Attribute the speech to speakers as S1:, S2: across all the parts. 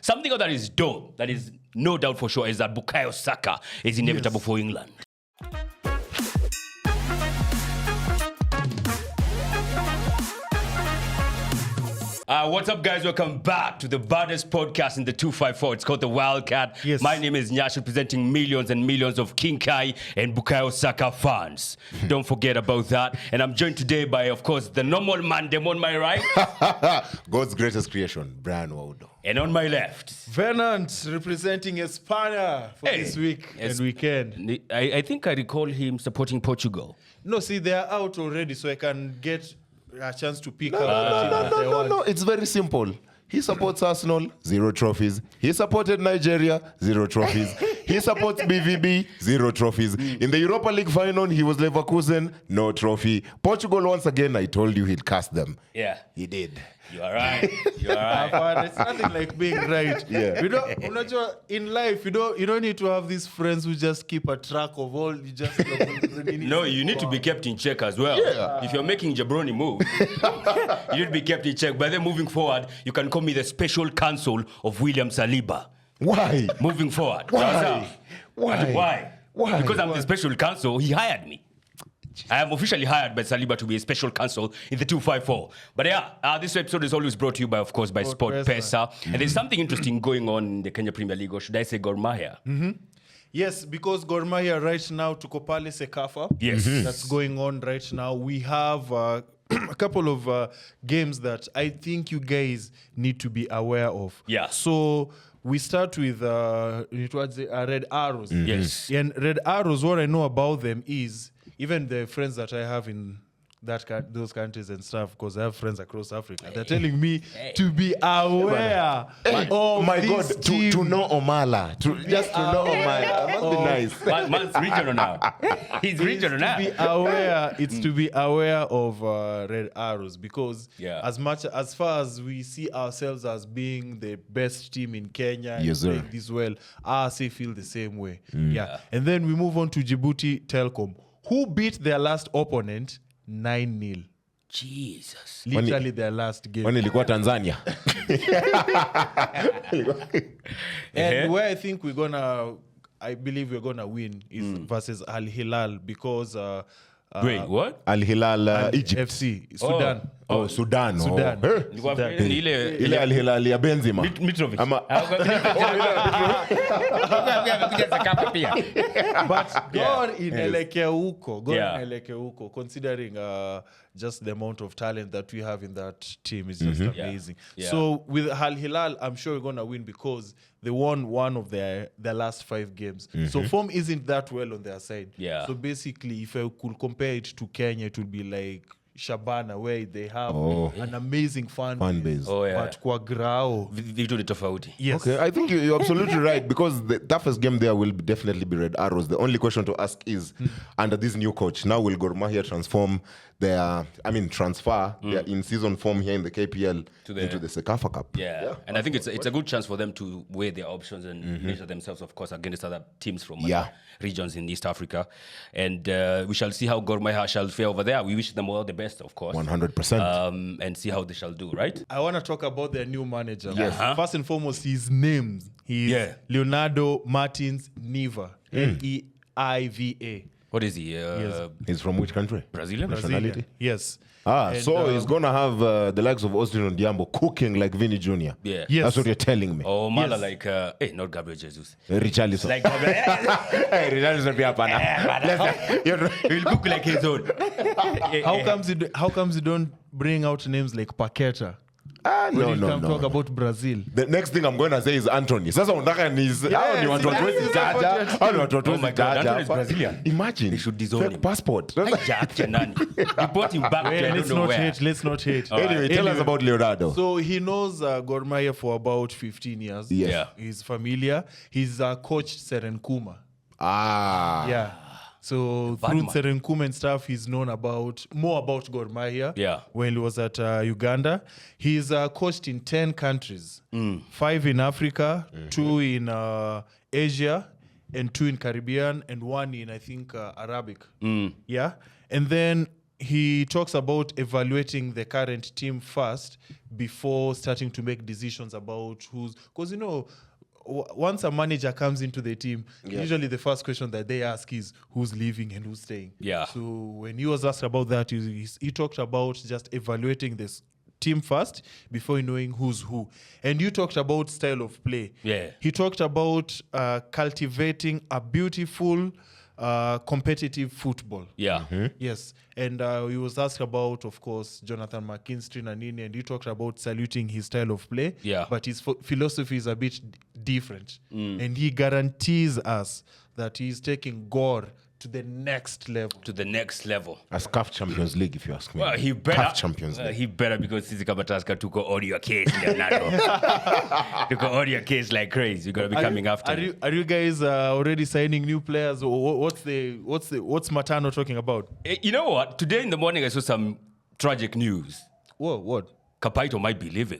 S1: Something that is dope, that is no doubt for sure, is that Bukayo Saka is inevitable for England. What's up, guys? Welcome back to the baddest podcast in the 254. It's called The Wildcat.
S2: Yes.
S1: My name is Nyaassh, representing millions and millions of King Kai and Bukayo Saka fans. Don't forget about that. And I'm joined today by, of course, the normal man, them on my right.
S3: God's greatest creation, Brian Waudo.
S1: And on my left.
S2: Venant representing España for this week and weekend.
S1: I think I recall him supporting Portugal.
S2: No, see, they are out already, so I can get a chance to pick
S3: No. It's very simple. He supports Arsenal, 0 trophies. He supported Nigeria, 0 trophies. He supports BVB, 0 trophies. In the Europa League final, he was Leverkusen, no trophy. Portugal, once again, I told you he'd cast them.
S1: Yeah.
S3: He did.
S1: You are right. You are right.
S2: But it's nothing like being right.
S3: Yeah.
S2: You don't, in life, you don't need to have these friends who just keep a track of all. You just
S1: No, you need to be kept in check as well.
S3: Yeah.
S1: If you're making jabroni move, you need to be kept in check. But then moving forward, you can call me the special counsel of William Saliba.
S3: Why?
S1: Moving forward.
S3: Why?
S1: Why?
S3: Why?
S1: Because I'm the special counsel. He hired me. I am officially hired by Saliba to be a special counsel in the 254. But yeah, this episode is always brought to you by, of course, by Sportpesa. And there's something interesting going on in the Kenya Premier League, or should I say Gor Mahia?
S2: Yes, because Gor Mahia right now to Kopale Cecafa.
S1: Yes.
S2: That's going on right now. We have a couple of games that I think you guys need to be aware of.
S1: Yeah.
S2: So we start with Red Arrows.
S1: Yes.
S2: And Red Arrows, what I know about them is, even the friends that I have in those countries and stuff, because I have friends across Africa, they're telling me to be aware of
S3: My
S2: this
S3: God,
S2: team.
S3: to know Omala. Just to know Omala. Must be nice.
S1: Man's regional now. He's regional now.
S2: It's to be aware of Red Arrows, because as far as we see ourselves as being the best team in Kenya,
S3: yes,
S2: and playing this well, RC feel the same way. Yeah. And then we move on to Djibouti Telkom, who beat their last opponent 9-0.
S1: Jesus.
S2: Literally their last game.
S3: When ilikuwa Tanzania.
S2: And where I think I believe we're gonna win is versus Al Hilal, because
S1: Wait, what?
S3: Al Hilal, Egypt.
S2: FC, Sudan.
S3: Sudan.
S2: Sudan.
S3: Ile Al Hilal ya Benzema.
S1: Mitrovic.
S2: But Gor inaelekea huko, considering just the amount of talent that we have in that team is just amazing.
S1: Yeah.
S2: So with Al Hilal, I'm sure we're going to win because they won one of their last 5 games. So form isn't that well on their side.
S1: Yeah.
S2: So basically, if I could compare it to Kenya, it would be like Shabana, where they have an amazing fan base.
S1: Oh, yeah.
S2: But kwa grao.
S1: Vitu ni tofauti.
S2: Yes.
S3: Okay, I think you're absolutely right, because the toughest game there will definitely be Red Arrows. The only question to ask is, under this new coach, now will Gor Mahia transfer their in-season form here in the KPL into the Cecafa Cup?
S1: Yeah. And I think it's a good chance for them to weigh their options and measure themselves, of course, against other teams from regions in East Africa. And we shall see how Gor Mahia shall fare over there. We wish them all the best, of course.
S3: 100%.
S1: And see how they shall do, right?
S2: I want to talk about their new manager.
S1: Yes.
S2: First and foremost, his name. He's Leonardo Martins Neiva. Neiva.
S1: What is he?
S3: He's from which country?
S1: Brazilian?
S2: Brazilian. Yes.
S3: So he's going to have the likes of Austin Ondiambo cooking like Vinny Jr.
S1: Yeah.
S2: Yes.
S3: That's what you're telling me.
S1: Oh, Mala, like, not Gabriel Jesus.
S3: Richarlison.
S1: Like,
S3: Richarlison be up
S1: he'll cook like his own.
S2: How comes you don't bring out names like Paqueta?
S3: No.
S2: Talk about Brazil.
S3: The next thing I'm going to say is Anthony. Sasa unataka ni
S1: Oh my God, Anthony is Brazilian.
S3: Imagine.
S1: They should disown him.
S3: Fake passport.
S1: Report him back to I don't know where.
S2: Let's not hate.
S3: Anyway, tell us about Leonardo.
S2: So he knows Gor Mahia for about 15 years.
S3: Yes.
S1: Yeah.
S2: He's familiar. He's coach Serenkuma.
S3: Yeah.
S2: So through Serenkuma and stuff, he's known more about Gor Mahia.
S1: Yeah.
S2: When he was at Uganda. He's coached in 10 countries. 5 in Africa, 2 in Asia, and 2 in Caribbean, and 1 in, I think, Arabic. Yeah. And then he talks about evaluating the current team first before starting to make decisions about because once a manager comes into the team, usually the first question that they ask is who's leaving and who's staying.
S1: Yeah.
S2: So when he was asked about that, he talked about just evaluating this team first before knowing who's who. And you talked about style of play.
S1: Yeah.
S2: He talked about cultivating a beautiful, competitive football.
S1: Yeah.
S2: Yes. And he was asked about, of course, Jonathan McKinstry and Nini, and he talked about saluting his style of play.
S1: Yeah.
S2: But his philosophy is a bit different. And he guarantees us that he's taking Gor to the next level.
S3: As CAF Champions League, if you ask me.
S1: Well, he better.
S3: CAF Champions League.
S1: He better, because sisi kama Tusker tuko audio case ndio nato. Tuko audio case like crazy. We're going to be coming after him.
S2: Are you guys already signing new players? Or what's Matano talking about?
S1: You know what? Today in the morning I saw some tragic news.
S2: What?
S1: Kapaito might be leaving.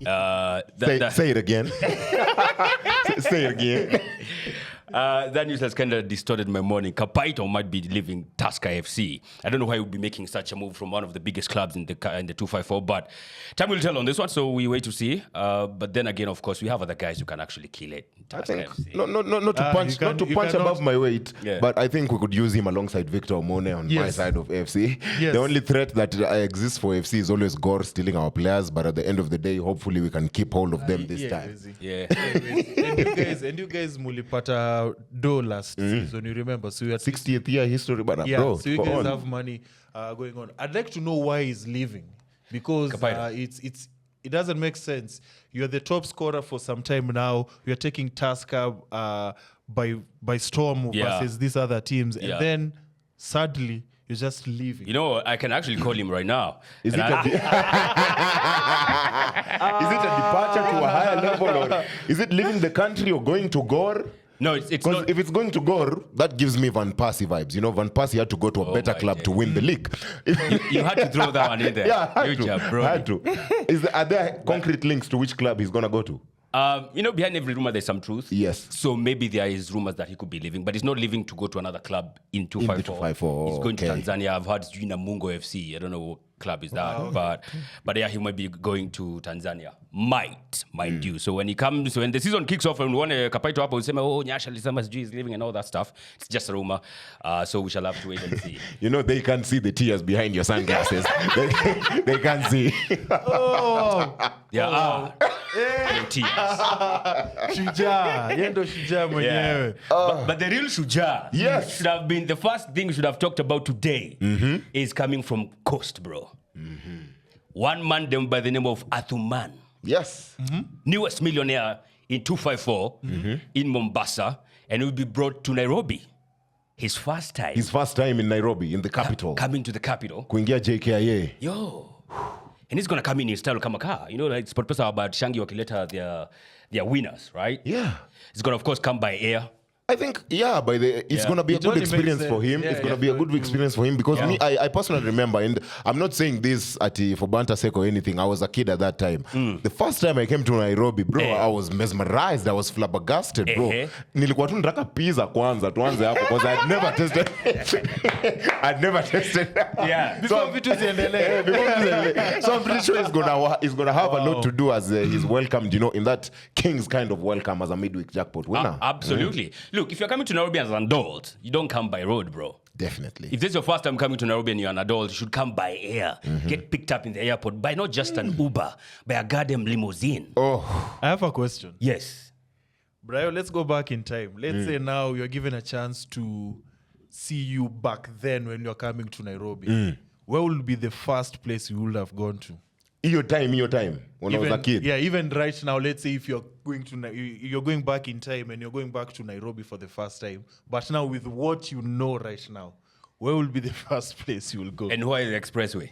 S3: Say it again. Say it again.
S1: That news has kind of distorted my morning. Kapaito might be leaving Tusker FC. I don't know why he would be making such a move from one of the biggest clubs in the 254, but time will tell on this one, so we wait to see. But then again, of course, we have other guys who can actually kill it.
S3: I think
S1: FC.
S3: not to punch above my weight,
S1: Yeah.
S3: but I think we could use him alongside Victor Omone on my side of FC.
S2: Yes.
S3: The only threat that exists for FC is always Gor stealing our players, but at the end of the day, hopefully we can keep hold of them this time.
S1: Yeah.
S2: and you guys mulipata do last season, you remember? So you had
S3: 60th year history, but
S2: yeah,
S3: bro,
S2: so you
S3: go
S2: guys
S3: on.
S2: have money going on. I'd like to know why he's leaving, because it doesn't make sense. You're the top scorer for some time now. You're taking Tusker by storm versus these other teams, and then sadly you're just leaving.
S1: You know, I can actually call him right now.
S3: Is it
S1: And
S3: a departure to a higher level, or is it leaving the country or going to Gor?
S1: No, it's
S3: Because
S1: not.
S3: if it's going to Gor, that gives me Van Persie vibes. You know, Van Persie had to go to a better
S1: my
S3: club
S1: days.
S3: to win the league.
S1: You had to throw that one in there.
S3: Yeah, I
S1: You
S3: had
S1: jab, bro.
S3: to. Are there concrete links to which club he's going to go to?
S1: Behind every rumor, there's some truth.
S3: Yes.
S1: So maybe there is rumors that he could be leaving, but he's not leaving to go to another club in 254.
S3: 254,
S1: He's going to
S3: okay.
S1: Tanzania. I've heard Jina Mungo FC. I don't know what club is that, but yeah, he might be going to Tanzania. Mind you. So when the season kicks off and one Kapaito hapo will say, oh, Nyaassh alisema sijui is leaving and all that stuff. It's just a rumor. So we shall have to wait and see.
S3: You know, they can't see the tears behind your sunglasses. they can't see.
S1: No tears.
S2: Shujaa, yendo shujaa mwenyewe.
S1: But the real Shujaa
S3: Yes.
S1: should have been the first thing we should have talked about today is coming from Coast, bro. One man by the name of Athuman.
S3: Yes.
S1: Newest millionaire in 254 in Mombasa, and will be brought to Nairobi. His first time
S3: His first time in Nairobi, in the capital.
S1: coming to the capital.
S3: Kuingia JKIA.
S1: Yo. And he's going to come in style kama kaa. You know, like Sportpesa about Shangi wakileta their winners, right?
S3: Yeah.
S1: He's going to, of course, come by air.
S3: I think, it's going to be a
S2: It
S3: good
S2: only
S3: experience
S2: makes
S3: for him.
S2: sense.
S3: It's
S2: Yeah,
S3: going to be a good experience for him because I personally remember, and I'm not saying this for banter sake or anything, I was a kid at that time. The first time I came to Nairobi, bro, I was mesmerized. I was flabbergasted, bro. Nilikuwa tu nataka pizza kwanza, tuanze hapo, because I'd never tasted.
S1: Yeah.
S2: Before vitu ziendelee.
S3: So I'm pretty sure he's gonna have a lot to do as he's welcomed, in that King's kind of welcome as a midweek jackpot winner.
S1: Absolutely. Look, if you're coming to Nairobi as an adult, you don't come by road, bro.
S3: Definitely.
S1: If this is your first time coming to Nairobi and you're an adult, you should come by air. Get picked up in the airport by not just an Uber, by a goddamn limousine.
S3: Oh,
S2: I have a question.
S1: Yes.
S2: Brian, let's go back in time. Let's say now you're given a chance to see you back then when you're coming to Nairobi. Where would be the first place you would have gone to?
S3: your time when I was a kid.
S2: Yeah, even right now, let's say if you're going back in time and you're going back to Nairobi for the first time, but now with what you know right now, where will be the first place you will go?
S1: And why is the expressway?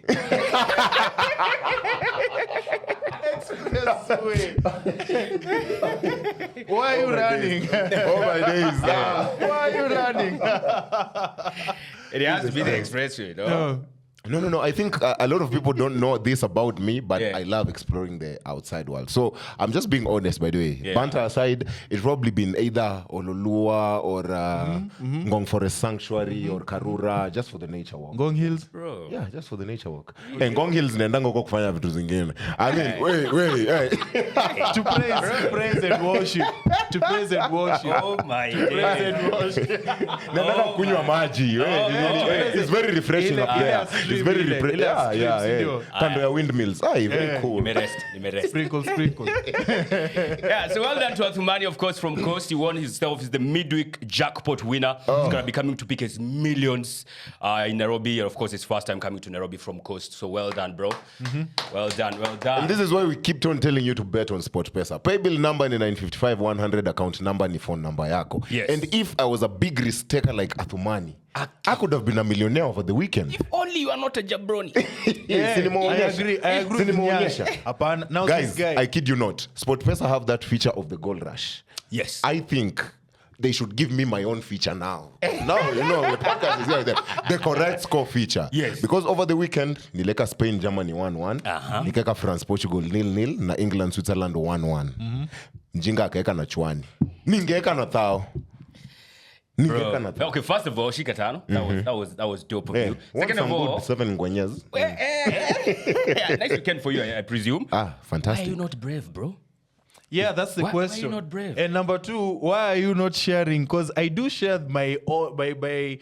S2: Why are you running?
S3: Oh my days.
S2: Why are you running?
S1: It has to be the expressway, no?
S2: No.
S3: No. I think a lot of people don't know this about me, but
S1: Yeah.
S3: I love exploring the outside world. So I'm just being honest, by the way.
S1: Yeah.
S3: Banter aside, it's probably been either Ololua or Ngong Forest Sanctuary or Karura, just for the nature walk.
S2: Ngong Hills.
S1: Bro.
S3: Yeah, just for the nature walk. And Ngong Hills naendanga huko kufanya vitu zingine. I mean, wait, hey.
S2: To praise and worship. To praise and worship.
S1: Oh my
S2: Praise
S1: God.
S2: and worship.
S3: Naendanga kunywa maji. It's very refreshing up there. It's very refreshing. Yeah. Kando ya windmills. Very cool.
S1: Nimerest.
S2: Sprinkle.
S1: Yeah, so well done to Athumani, of course, from Coast. He won himself. He's the midweek jackpot winner. He's going to be coming to pick his millions in Nairobi. And of course, his first time coming to Nairobi from Coast. So well done, bro. Well done.
S3: And this is why we keep on telling you to bet on Sportpesa. Pay bill number ni 955-100, account number ni phone number yako.
S1: Yes.
S3: And if I was a big risk taker like Athumani, I could have been a millionaire over the weekend.
S1: If only you are not a jabroni.
S2: I agree with Nyaassh. Apana. Now
S3: Guys,
S2: this guy.
S3: I kid you not. Sportpesa have that feature of the goal rush.
S1: Yes.
S3: I think they should give me my own feature now. Now, the podcast is here. The correct score feature.
S1: Yes.
S3: Because over the weekend, nileka Spain, Germany 1-1. Nikeka France, Portugal 0-0. Na England, Switzerland 1-1. Njinga akaeka na chwani. Ningeka na thao.
S1: Okay, first of all, Shikatano, that was dope of you. Second of all,
S3: 7 ngwenyas.
S1: Nice weekend for you, I presume. Why are
S3: Fantastic.
S1: you not brave, bro?
S2: Yeah, that's the
S1: Why are
S2: question.
S1: you not brave?
S2: And number 2, why are you not sharing? Because I do share my what I do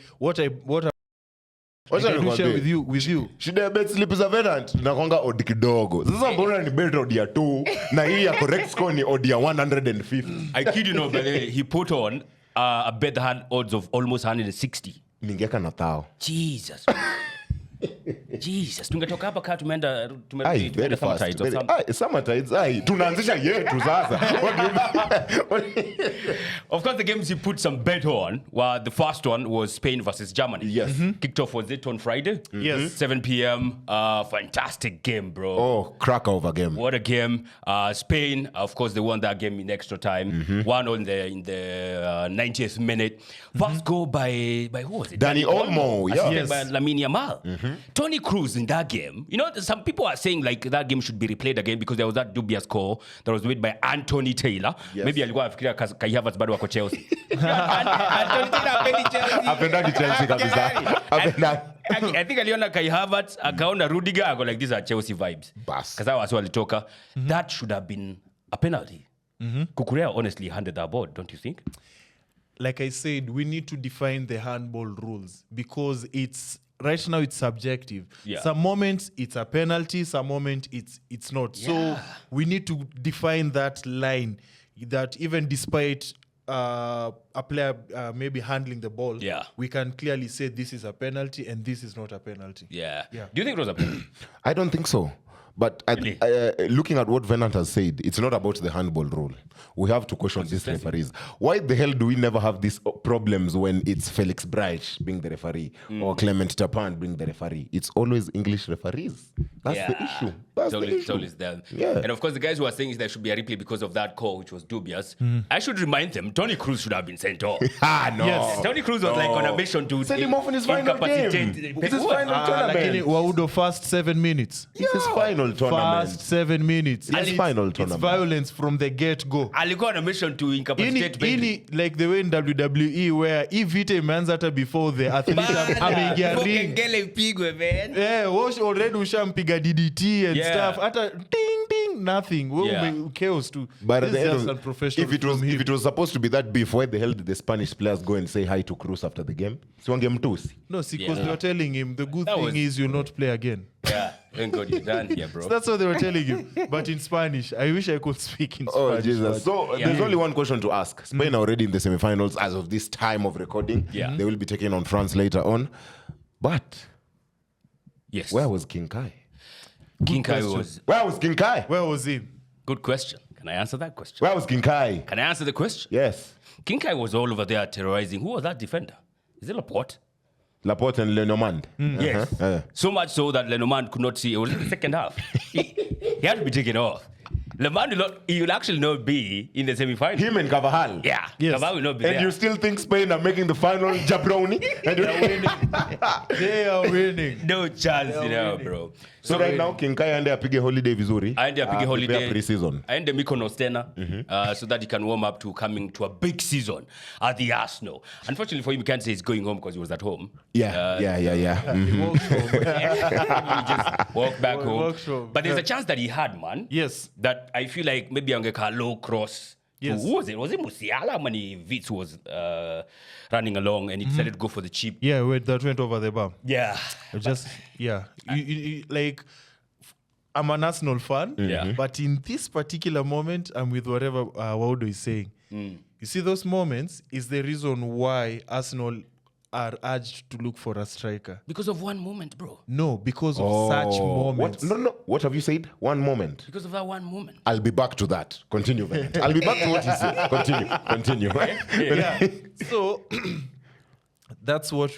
S2: share with you.
S3: Shida ya bet slip is a variant. Nakwanga odi kidogo. Sasa mbona ni bet odi ya 2 na hii ya correct score ni odi ya 150.
S1: I kid you not, but he put on a bet that had odds of almost 160.
S3: Ningeka na thao.
S1: Jesus. Jesus. Tungetoka hapa kaa tumeenda
S3: Very fast.
S1: Summertides or something.
S3: Summertides. Tunaanzisha yetu sasa. What do you mean?
S1: Of course, the games he put some bet on were the first one was Spain versus Germany.
S3: Yes.
S1: Kicked off, was it on Friday?
S2: Yes.
S1: 7 p.m. Fantastic game, bro.
S3: Oh, cracker of a game.
S1: What a game. Spain, of course, they won that game in extra time. Won in the 90th minute. First goal by who was it?
S3: Dani Olmo, yeah.
S1: Assisted by Lamine Yamal. Tony Cruz in that game. You know, some people are saying like that game should be replayed again because there was that dubious call that was made by Anthony Taylor.
S3: Yes.
S1: Maybe alikuwa afikiria Kai Havertz bado wako Chelsea. Anthony Taylor hapendi Chelsea.
S3: Hapendagi Chelsea kabisa.
S1: I think aliona Kai Havertz, akaona Rudiger, ako like these are Chelsea vibes.
S3: Bas.
S1: Because wasi walitoka. That should have been a penalty. Cucurella honestly handed that ball, don't you think?
S2: Like I said, we need to define the handball rules because right now it's subjective.
S1: Yeah.
S2: Some moments it's a penalty, some moment it's not. So we need to define that line that even despite a player maybe handling the ball, we can clearly say this is a penalty and this is not a penalty.
S1: Yeah. Do you think it was a penalty?
S3: I don't think so. But looking at what Venant has said, it's not about the handball rule. We have to question these referees. Why the hell do we never have these problems when it's Felix Breich being the referee or Clement Tapan being the referee? It's always English referees. That's the issue.
S1: It's always them.
S3: Yeah.
S1: And of course, the guys who are saying there should be a replay because of that call, which was dubious. I should remind them, Tony Cruz should have been sent off.
S3: No.
S2: Yes.
S1: Tony Cruz was like on a mission to
S3: send him off in his final game. It's his final tournament.
S2: Waudo first 7 minutes.
S3: It's his final tournament.
S2: First 7 minutes.
S3: It's final
S2: It's
S3: tournament.
S2: violence from the get-go.
S1: Alikuwa on a mission to incapacitate Bentley.
S2: Like the way in WWE where if vita imeanza hata before the athlete ameingia ring.
S1: Kengele ipigwe, man.
S2: Already ushampiga DDT and stuff. Hata ding ding nothing. Chaos too.
S3: But at the end of,
S2: unprofessional
S3: if it was supposed to be that beef, why the hell did the Spanish players go and say hi to Cruz after the game? Siwangemtusi.
S2: No, because they were telling him the good thing is you'll not play again.
S1: Yeah, thank God you're done here, bro.
S2: So that's what they were telling him. But in Spanish, I wish I could speak in Spanish.
S3: Oh, Jesus. So there's only one question to ask. Spain are already in the semifinals as of this time of recording.
S1: Yeah.
S3: They will be taking on France later on. But
S1: Yes.
S3: where was King Kai?
S1: King Kai was...
S3: Where was King Kai?
S2: Where was he?
S1: Good question. Can I answer that question?
S3: Where was King Kai?
S1: Can I answer the question?
S3: Yes.
S1: King Kai was all over there terrorizing. Who was that defender? Is it Laporte?
S3: Laporte and Lenormand.
S1: Yes. So much so that Lenormand could not see. It was in the second half. He had to be taken off. The man will actually not be in the semi-final.
S3: Him and Carvajal.
S1: Yeah.
S2: Yes.
S1: Carvajal will not be
S3: And
S1: there.
S3: you still think Spain are making the final jabroni?
S2: They are winning.
S1: No chance, bro.
S3: So right now, King Kai aende apige holiday vizuri.
S1: Aende apige holiday.
S3: Pre-season.
S1: Aende Mykonos tena, so that he can warm up to coming to a big season at the Arsenal. Unfortunately for him, we can't say he's going home because he was at home.
S3: Yeah. Mhm.
S2: Walks home.
S1: He just walked back home.
S2: walks home.
S1: But there's a chance that he had, man.
S2: Yes.
S1: That I feel like maybe angeka low cross.
S2: Yes.
S1: Who was it? Was it Musiala when Vitz was running along and he decided to go for the cheap?
S2: Yeah, that went over the bar.
S1: Yeah.
S2: Like, I'm an Arsenal fan,
S1: Yeah.
S2: but in this particular moment, I'm with whatever Waudo is saying. You see, those moments is the reason why Arsenal are urged to look for a striker.
S1: Because of one moment, bro.
S2: No, because of such moments.
S3: What? No. What have you said? One moment.
S1: Because of that one moment.
S3: I'll be back to that. Continue, Bennett. I'll be back to what he said. Continue.
S2: Yeah. So that's what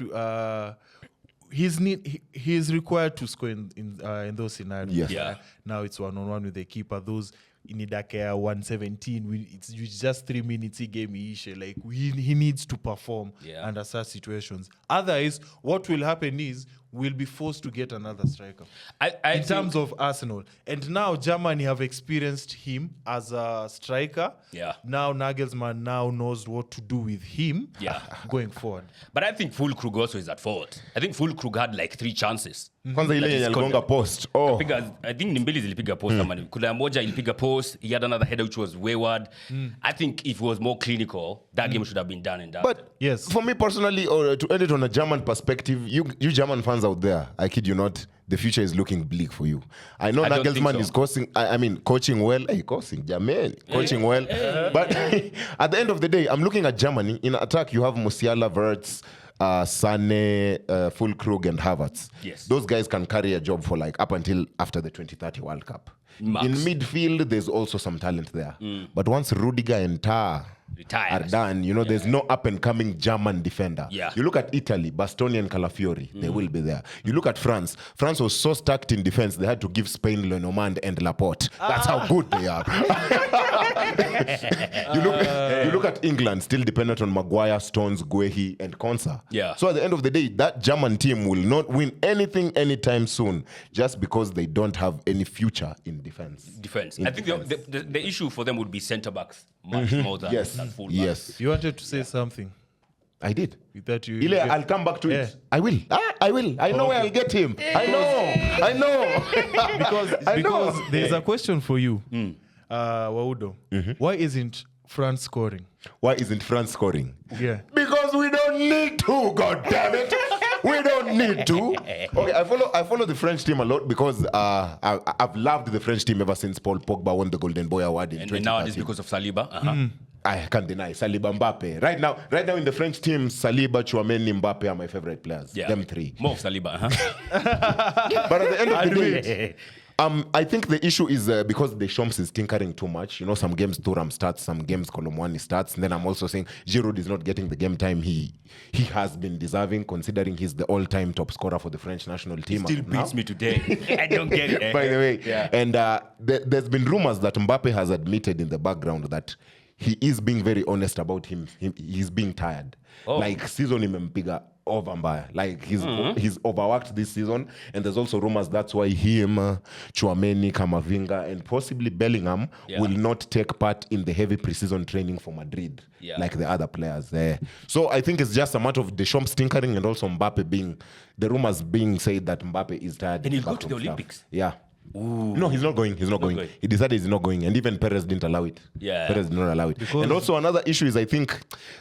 S2: he's required to score in those scenarios.
S3: Yes.
S1: Yeah.
S2: Now it's 1-on-1 with the keeper. Those in Idakea 117. It's just 3 minutes game. Like he needs to perform under such situations. Otherwise, what will happen is we'll be forced to get another striker. In terms of Arsenal. And now Germany have experienced him as a striker.
S1: Yeah.
S2: Now Nagelsmann now knows what to do with him going forward.
S1: But I think Fulkrug also is at fault. I think Fulkrug had like 3 chances.
S3: Kwanza ile yenye aligonga post.
S1: I think ni mbili zilipiga post amani. Kuna moja ilipiga post, he had another header which was wayward. I think if it was more clinical, that game should have been done and done.
S3: But
S2: Yes.
S3: for me personally, or to end it on a German perspective, you German fans out there, I kid you not, the future is looking bleak for you. I know
S1: I don't think
S3: Nagelsmann
S1: so.
S3: is coaching well. Coaching well. But at the end of the day, I'm looking at Germany. In attack, you have Musiala, Havertz, Sane, Fulkrug, and Havertz.
S1: Yes.
S3: Those guys can carry a job for like up until after the 2030 World Cup.
S1: Max.
S3: In midfield, there's also some talent there. But once Rudiger and Tah
S1: Retires.
S3: are done, there's no up-and-coming German defender.
S1: Yeah.
S3: You look at Italy, Bastoni and Calafiori, they will be there. You look at France. France was so stacked in defense, they had to give Spain Lenormand and Laporte. That's how good they are. You look at England, still dependent on Maguire, Stones, Guehi, and Konsa.
S1: Yeah.
S3: So at the end of the day, that German team will not win anything anytime soon just because they don't have any future in defense.
S1: I think the issue for them would be centre-backs much more than full-backs.
S3: Yes.
S2: You wanted to say something.
S3: I did.
S2: That you
S3: Ile, I'll come back to
S2: Yeah.
S3: it. I will. I know where I'll get him. I know.
S2: because there's a question for you, Waudo. Why isn't France scoring?
S3: Why isn't France scoring?
S2: Yeah.
S3: Because we don't need to, God damn it. We don't need to. Okay, I follow the French team a lot because I've loved the French team ever since Paul Pogba won the Golden Boy Award in 2013.
S1: And now it's because of Saliba.
S3: I can't deny Saliba, Mbappe. Right now in the French team, Saliba, Tchouameni, Mbappe are my favorite players.
S1: Yeah.
S3: Them 3.
S1: More of Saliba.
S3: But at the end of the day, I think the issue is because the Shomps is tinkering too much. Some games Thuram starts, some games Kolomwani starts. And then I'm also saying Giroud is not getting the game time he has been deserving, considering he's the all-time top scorer for the French national team.
S1: Still beats me today. I don't get it.
S3: By the way.
S1: Yeah.
S3: And there's been rumors that Mbappe has admitted in the background that he is being very honest about he's being tired. Like season imempiga over mbaya. Like he's overworked this season, and there's also rumors that's why him, Tchouameni, Kamavinga, and possibly Bellingham will not take part in the heavy preseason training for Madrid like the other players there. So I think it's just a matter of Deschamps tinkering and also Mbappe the rumors being said that Mbappe is tired.
S1: And he'll go to the Olympics.
S3: Yeah. Ooh. No, he's not going. He's not going. He decided he's not going, and even Perez didn't allow it.
S1: Yeah.
S3: Perez did not allow it. And also another issue is I think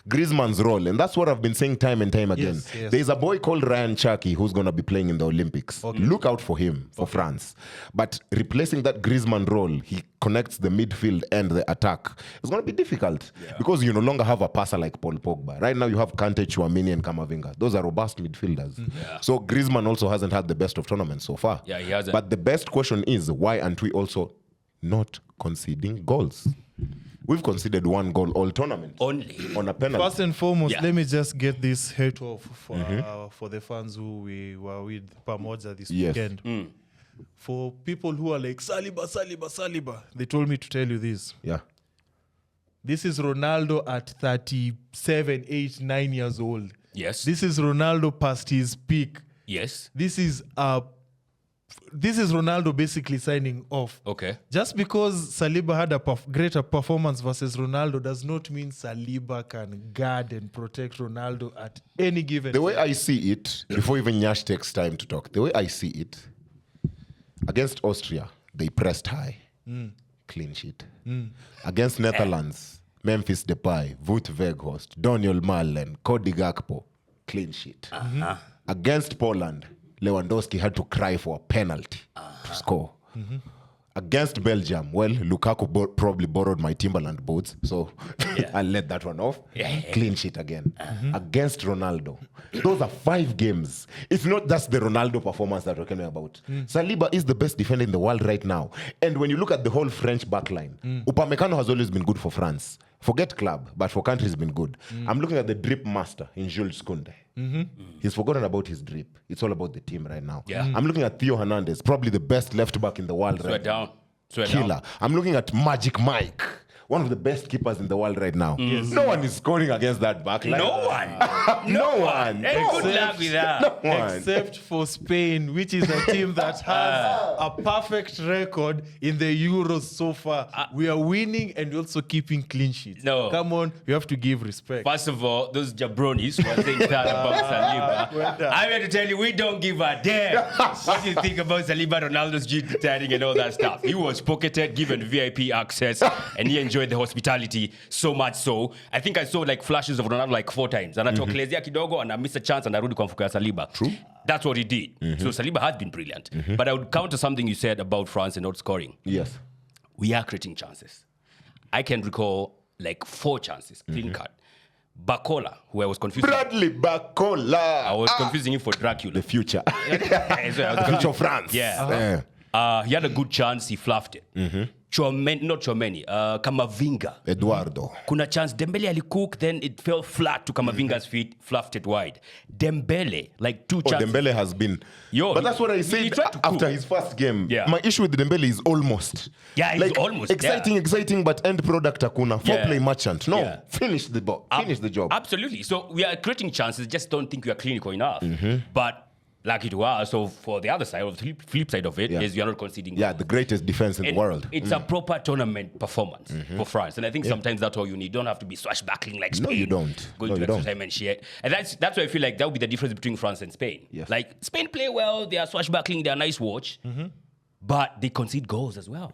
S3: Griezmann's role, and that's what I've been saying time and time again.
S2: Yes.
S3: There's a boy called Ryan Cherki who's going to be playing in the Olympics. Look out for him for France. But replacing that Griezmann role, he connects the midfield and the attack. It's going to be difficult because you no longer have a passer like Paul Pogba. Right now you have Kante, Tchouameni, and Kamavinga. Those are robust midfielders. So Griezmann also hasn't had the best of tournaments so far.
S1: Yeah, he hasn't.
S3: But the best question is, why aren't we also not conceding goals? We've conceded 1 goal all tournament.
S1: Only.
S3: On a penalty.
S2: First and foremost,
S1: Yeah.
S2: let me just get this head off for the fans who we were with Pamoja this
S3: Yes.
S2: weekend. for people who are like, Saliba, they told me to tell you this.
S3: Yeah.
S2: This is Ronaldo at 37, 8, 9 years old.
S1: Yes.
S2: This is Ronaldo past his peak.
S1: Yes.
S2: This is Ronaldo basically signing off.
S1: Okay.
S2: Just because Saliba had a greater performance versus Ronaldo does not mean Saliba can guard and protect Ronaldo at any given
S3: The way
S2: time.
S3: I see it, before even Nyaassh takes time to talk, the way I see it, against Austria, they pressed high. Clean sheet. Against Netherlands, Memphis Depay, Wout Weghorst, Daniel Malen, Cody Gakpo, clean sheet. Against Poland, Lewandowski had to cry for a penalty to score. Against Belgium, well, Lukaku probably borrowed my Timberland boots, so I'll let that one off. Clean sheet again. Against Ronaldo. Those are 5 games. It's not just the Ronaldo performance that we're talking about. Saliba is the best defender in the world right now. And when you look at the whole French backline, Upamecano has always been good for France. Forget club, but for country, he's been good. I'm looking at the drip master in Jules Koundé. He's forgotten about his drip. It's all about the team right now. I'm looking at Theo Hernandez, probably the best left back in the world right now. Killer. I'm looking at Magic Mike, one of the best keepers in the world right now. No one is scoring against that back line.
S1: No one.
S3: No one.
S1: Hey, good luck with that.
S3: No one.
S2: Except for Spain, which is a team that has a perfect record in the Euros so far. We are winning and also keeping clean sheets.
S1: No.
S2: Come on, you have to give respect.
S1: First of all, those jabronis who are saying that about Saliba, I'm here to tell you, we don't give a damn what you think about Saliba, Ronaldo's G-turning and all that stuff. He was pocketed, given VIP access, and he enjoyed the hospitality so much so. I think I saw like flashes of Ronaldo like 4 times. Anatokelezea kidogo and I missed a chance and arudi kwa mfuko ya Saliba.
S3: True.
S1: That's what he did. So Saliba has been brilliant. But I would counter something you said about France and not scoring.
S3: Yes.
S1: We are creating chances. I can recall like 4 chances, clean cut. Bacola, who I was confusing.
S3: Bradley Bacola.
S1: I was confusing him for Dracula.
S3: The future.
S1: Future
S3: of France.
S1: Yeah. He had a good chance, he fluffed it. Not Chouameni, Kamavinga.
S3: Eduardo.
S1: Kuna chance, Dembele alicook, then it fell flat to Kamavinga's feet, fluffed it wide. Dembele, like 2 chances.
S3: Dembele has been.
S1: But
S3: that's what I said after his first game.
S1: Yeah.
S3: My issue with Dembele is almost.
S1: Yeah, he's almost.
S3: Exciting, but end product akuna. Foreplay merchant. No, finish the ball. Finish the job.
S1: Absolutely. So we are creating chances, just don't think we are clinical enough. But like it was, so for the other side, or the flip side of it, is you're not conceding.
S3: Yeah, the greatest defense in the world.
S1: It's a proper tournament performance for France. And I think sometimes that's all you need. You don't have to be swashbuckling like Spain.
S3: No, you don't.
S1: Going to extra time and shit. And that's why I feel like that would be the difference between France and Spain.
S3: Yes.
S1: Like, Spain play well, they are swashbuckling, they are nice watch, but they concede goals as well.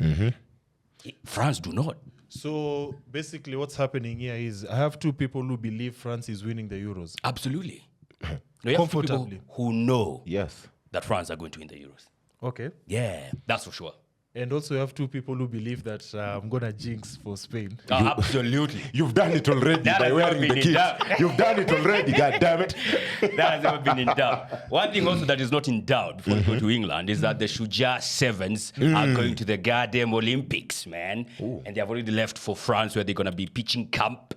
S1: France do not.
S2: So basically what's happening here is I have 2 people who believe France is winning the Euros.
S1: Absolutely. No, you have 2 people
S2: Comfortably.
S1: who know
S3: Yes.
S1: that France are going to win the Euros.
S2: Okay.
S1: Yeah, that's for sure.
S2: And also you have 2 people who believe that I'm going to jinx for Spain.
S1: Absolutely.
S3: You've done it already
S1: That
S3: by
S1: has
S3: wearing
S1: not
S3: the
S1: been
S3: kit.
S1: in doubt.
S3: You've done it already, God damn it.
S1: That has never been in doubt. One thing also that is not in doubt before we go to England is that the Shuja Sevens are going to the goddamn Olympics, man. And they have already left for France where they're going to be pitching camp.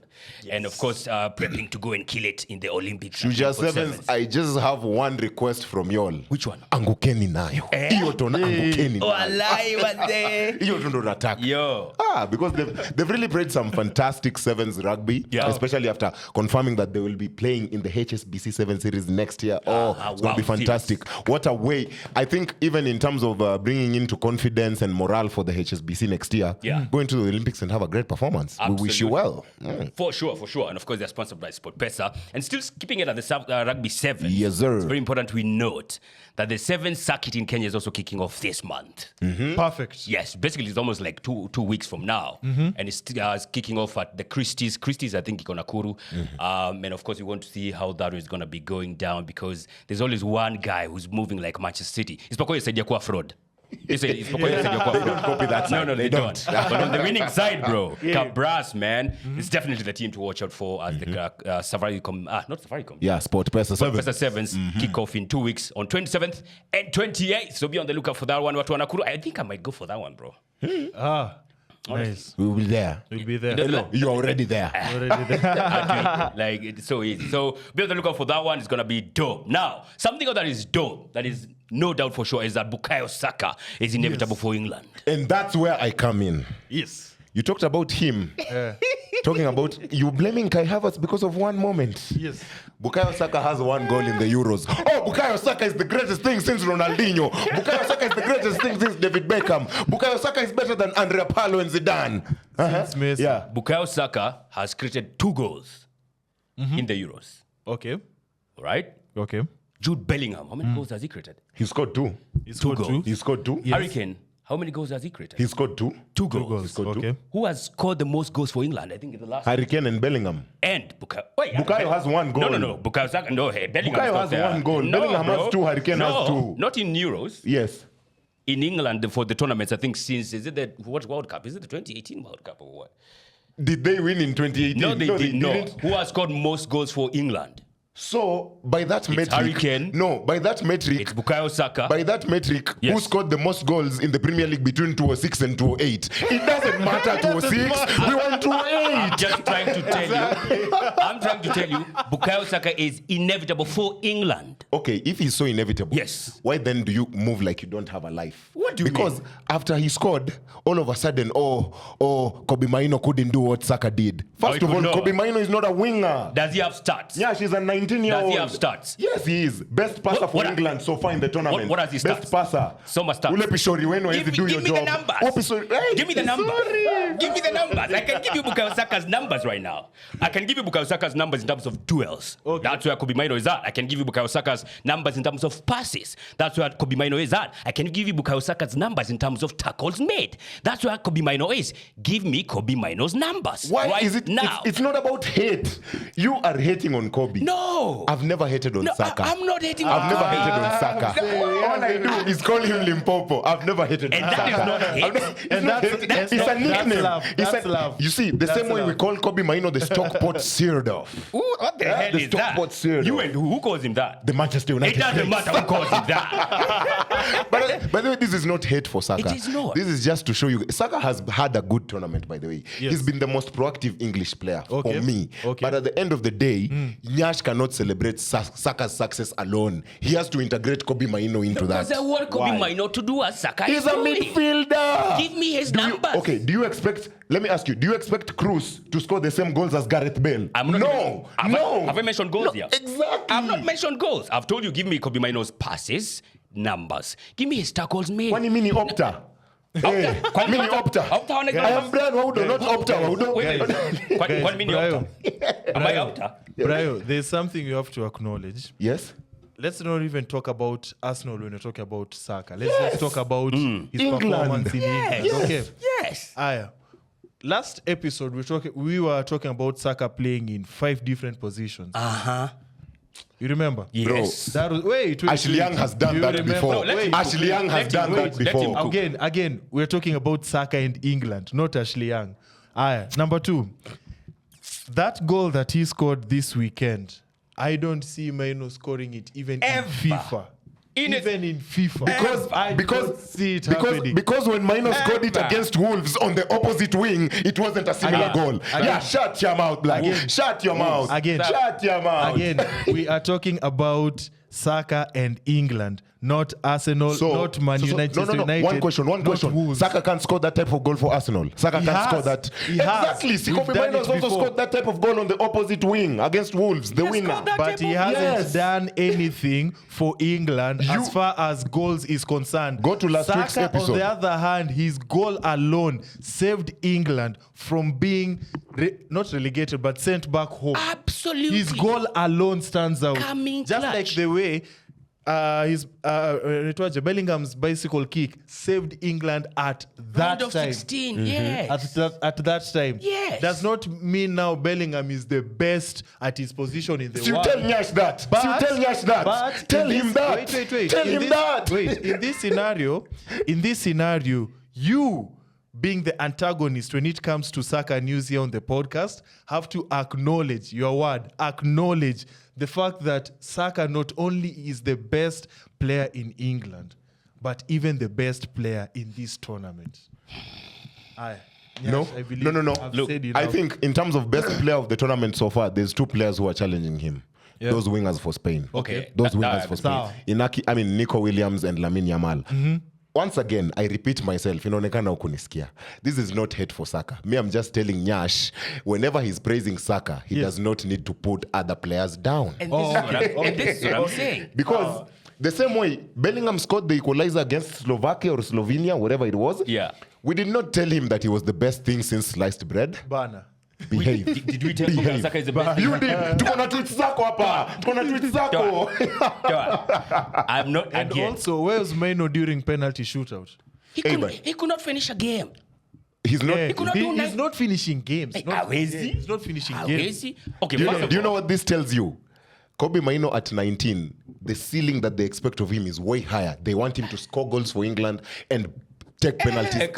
S1: And of course, prepping to go and kill it in the Olympics.
S3: Shuja Sevens, I just have one request from y'all.
S1: Which one?
S3: Angukeni nayo. Iyo tona angukeni
S1: Oh,
S3: nayo.
S1: alai, what day?
S3: Iyo tondo nataka.
S1: Yo.
S3: Because they've really played some fantastic sevens rugby, especially after confirming that they will be playing in the HSBC 7 Series next year. It's going to be fantastic. What a way. I think even in terms of bringing into confidence and morale for the HSBC next year, going to the Olympics and have a great performance.
S1: Absolutely.
S3: We wish you well.
S1: For sure. And of course, they're sponsored by Sportpesa. And still keeping it at the Rugby 7.
S3: Yes, sir.
S1: It's very important we note that the 7 circuit in Kenya is also kicking off this month.
S2: Perfect.
S1: Yes, basically it's almost like two weeks from now. And it's kicking off at the Christie's, I think, iko Nakuru. And of course, we want to see how that is going to be going down because there's always one guy who's moving like Manchester City. It's because said you're fraud. They don't
S3: copy that side.
S1: No, they don't. But on the winning side, bro,
S2: Yeah.
S1: Cabras, man, it's definitely the team to watch out for as the Safaricom, not Safaricom.
S3: Yeah, Sportpesa 7.
S1: Sportpesa 7s kick off in 2 weeks on 27th and 28th. So be on the lookout for that one. Watu wa Nakuru. I think I might go for that one, bro.
S2: Nice.
S3: We will be there.
S2: We'll be there.
S1: No.
S3: You're already there.
S2: Already there.
S1: Like, it's so easy. So be on the lookout for that one. It's going to be dope. Now, something that is dope, that is no doubt for sure, is that Bukayo Saka is inevitable for England.
S3: And that's where I come in.
S2: Yes.
S3: You talked about him. Talking about you blaming Kai Havertz because of one moment.
S2: Yes.
S3: Bukayo Saka has 1 goal in the Euros. Oh, Bukayo Saka is the greatest thing since Ronaldinho. Bukayo Saka is the greatest thing since David Beckham. Bukayo Saka is better than Andrea Pirlo and Zidane.
S2: Since Messi.
S3: Yeah.
S1: Bukayo Saka has created 2 goals in the Euros.
S2: Okay.
S1: All right?
S2: Okay.
S1: Jude Bellingham, how many goals has he created?
S3: He scored 2.
S2: He scored
S1: goals.
S2: 2.
S3: He scored 2.
S2: Yes.
S1: Harry Kane, how many goals has he created?
S3: He scored 2.
S1: 2
S2: 2
S1: goals.
S2: goals.
S3: scored 2.
S2: Okay.
S1: Who has scored the most goals for England? I think in the last.
S3: Harry Kane and Bellingham.
S1: And Bukayo. Wait,
S3: Bukayo has 1 goal.
S1: No. Bukayo Saka. No, hey, Bellingham.
S3: Bukayo has 1 goal. Bellingham has 2. Harry Kane has 2.
S1: Not in Euros.
S3: Yes.
S1: In England for the tournaments, I think since is it the what World Cup? Is it the 2018 World Cup or what?
S3: Did they win in 2018?
S1: No, they
S3: didn't.
S1: didn't. Who has scored most goals for England?
S3: So, by that metric...
S1: Harry Kane.
S3: No, by that metric...
S1: It's Bukayo Saka.
S3: By that metric,
S1: Yes.
S3: who scored the most goals in the Premier League between 2006 and 2008? It doesn't matter 2006. We want 2008.
S1: I'm just trying to tell you. I'm trying to tell you, Bukayo Saka is inevitable for England.
S3: Okay, if he's so inevitable,
S1: Yes.
S3: why then do you move like you don't have a life?
S1: What do you
S3: Because
S1: mean?
S3: after he scored, all of a sudden, Kobe Mainoo couldn't do what Saka did. First
S1: he
S3: of all,
S1: could not.
S3: Kobe Mainoo is not a winger.
S1: Does he have stats?
S3: Yeah, she's a 19-year-old.
S1: Does he have stats?
S3: Yes, he is. Best passer
S1: What-
S3: for
S1: what-
S3: England so far in the tournament.
S1: what has his
S3: Best
S1: stats?
S3: passer.
S1: So much stats.
S3: Ule pishori wenu hawezi do your
S1: Give me
S3: job.
S1: the numbers.
S3: Oh, pishori- Hey,
S1: Give me the numbers.
S3: sorry.
S1: Give me the numbers. I can give you Bukayo Saka's numbers right now. I can give you Bukayo Saka's numbers in terms of duels.
S2: Okay.
S1: That's where Kobe Mainoo is at. I can give you Bukayo Saka's numbers in terms of passes. That's where Kobe Mainoo is at. I can give you Bukayo Saka's numbers in terms of tackles made. That's where Kobe Mainoo is. Give me Kobe Mainoo's numbers.
S3: Why
S1: right
S3: is it
S1: now?
S3: It's not about hate. You are hating on Kobe.
S1: No.
S3: I've never hated on
S1: No,
S3: Saka.
S1: I'm not hating
S3: I've
S1: on
S3: never
S1: Kobe.
S3: hated on Saka. All I do is call him Limpopo. I've never hated
S1: And
S3: on
S1: that
S3: Saka.
S1: is not hate.
S3: I'm not- it's
S2: And
S3: not
S2: that's-
S3: hate.
S2: that's
S3: It's a
S2: not- that's
S3: nickname.
S2: love.
S3: It's
S2: That's love.
S3: You see, the
S2: That's
S3: same way we
S2: love.
S3: call Kobe Mainoo the Stockport seared off.
S1: Ooh, what the hell
S3: the
S1: is that?
S3: Stockport cereal.
S1: You and who calls him that?
S3: The Manchester United.
S1: It doesn't
S3: greats.
S1: matter who calls him that.
S3: But by the way, this is not hate for Saka.
S1: It is not.
S3: This is just to show you. Saka has had a good tournament, by the way.
S2: Yes.
S3: He's been the most proactive English player
S2: Okay.
S3: for me.
S2: Okay.
S3: But at the end of the day, Nyaassh cannot celebrate Saka's success alone. He has to integrate Kobe Mainoo into that.
S1: Because I want Kobe
S3: Why?
S1: Mainoo to do as Saka
S3: He's
S1: is
S3: a
S1: doing.
S3: midfielder.
S1: Give me his
S3: Do you-
S1: numbers.
S3: Okay, do you expect, let me ask you, do you expect Cruz to score the same goals as Gareth Bale?
S1: I'm not
S3: no,
S1: even-
S3: no.
S1: Have I mentioned goals here?
S3: Exactly.
S1: I've not mentioned goals. I've told you, give me Kobe Mainoo's passes, numbers. Give me his tackles made.
S3: Kwani mini opta? Hey, mini opta.
S1: Opta on
S3: I am Brian Waudo, not opta Waudo.
S1: Wait. What mini
S2: Brayo.
S1: opta? Am I opta?
S2: Brayo, there's something you have to acknowledge.
S3: Yes.
S2: Let's not even talk about Arsenal when we talk about Saka. Let's just talk about his
S3: England.
S2: performance in England.
S1: Yes.
S2: Okay.
S1: Yes.
S2: Aya. Last episode, we were talking about Saka playing in 5 different positions.
S1: Uh-huh.
S2: You remember?
S1: Yes.
S2: That was, wait.
S3: Ashley Young has done
S2: You
S3: that
S2: remember?
S3: before.
S1: No, let him
S3: Ashley Young has
S1: Let
S3: done
S1: him
S3: that
S1: cook. Let him
S3: before.
S1: cook.
S2: Again, we're talking about Saka and England, not Ashley Young. Number 2, that goal that he scored this weekend, I don't see Mainoo scoring it even
S1: Ever.
S2: in FIFA.
S1: In it-
S2: Even in FIFA. I don't see it happening.
S3: Because when Mainoo scored it
S1: Ever.
S3: against Wolves on the opposite wing, it wasn't a similar
S2: Again.
S3: goal.
S2: Again.
S3: Yeah, shut your mouth, Black.
S2: Again.
S3: Shut your mouth.
S2: Again.
S3: Shut your mouth.
S2: Again, we are talking about Saka and England, not Arsenal, not Man United.
S3: No.
S2: United.
S3: One question.
S2: not Wolves.
S3: Saka can't score that type of goal for Arsenal. Saka
S2: He
S3: can't
S2: has.
S3: score that.
S2: He has.
S3: Exactly.
S2: We've
S3: Kobe
S2: done
S3: Mainoo
S2: it
S3: has also
S2: before.
S3: scored that type of goal on the opposite wing against Wolves, the winner.
S1: scored that
S2: But he
S1: type of-
S2: hasn't
S3: Yes.
S2: done anything for England
S3: You-
S2: as far as goals is concerned.
S3: Go to last week's
S2: Saka,
S3: episode.
S2: on the other hand, his goal alone saved England from being not relegated but sent back home.
S1: Absolutely.
S2: His goal alone stands out.
S1: Coming
S2: Just
S1: clutch.
S2: like the way Bellingham's bicycle kick saved England at that
S1: Round of
S2: time.
S1: 16, yes.
S2: At that time.
S1: Yes.
S2: Does not mean now Bellingham is the best at his position in the
S3: So you
S2: world.
S3: tell Nyaassh that.
S2: But-
S3: So you tell Nyaassh that.
S2: but
S3: Tell
S2: in
S3: him
S2: this-
S3: that.
S2: Wait.
S3: Tell
S2: In
S3: him
S2: this-
S3: that.
S2: Wait, in this scenario, you being the antagonist when it comes to Saka news here on the podcast, have to acknowledge acknowledge the fact that Saka not only is the best player in England, but even the best player in this tournament. Aye.
S3: No,
S2: I believe
S3: no.
S2: I've
S3: Look,
S2: said
S3: I
S2: enough.
S3: think in terms of best player of the tournament so far, there's 2 players who are challenging him.
S2: Yeah.
S3: Those wingers for Spain.
S1: Okay.
S3: Those wingers for Spain.
S2: Sawa.
S3: Nico Williams and Lamine Yamal. Once again, I repeat myself, inaonekana ukunisikia. This is not hate for Saka. Me, I'm just telling Nyaassh, whenever he's praising Saka, he does not need to put other players down.
S1: And this is what I'm saying.
S3: Because the same way Bellingham scored the equalizer against Slovakia or Slovenia, whatever it was, we did not tell him that he was the best thing since sliced bread.
S2: Bana.
S3: Behave.
S1: Did we tell Bukayo Saka is the best?
S3: You did. Tuko na tweet zako hapa. Tuko na tweet zako.
S1: I'm not
S2: And
S1: again.
S2: also, where was Mainoo during penalty shootout?
S1: He could not finish a game.
S3: He's not.
S2: He's not finishing games.
S1: How is he?
S2: He's not finishing
S1: How
S2: games.
S1: is he? Okay,
S3: Do you know what this tells you? Kobe Mainoo at 19, the ceiling that they expect of him is way higher. They want him to score goals for England and take penalties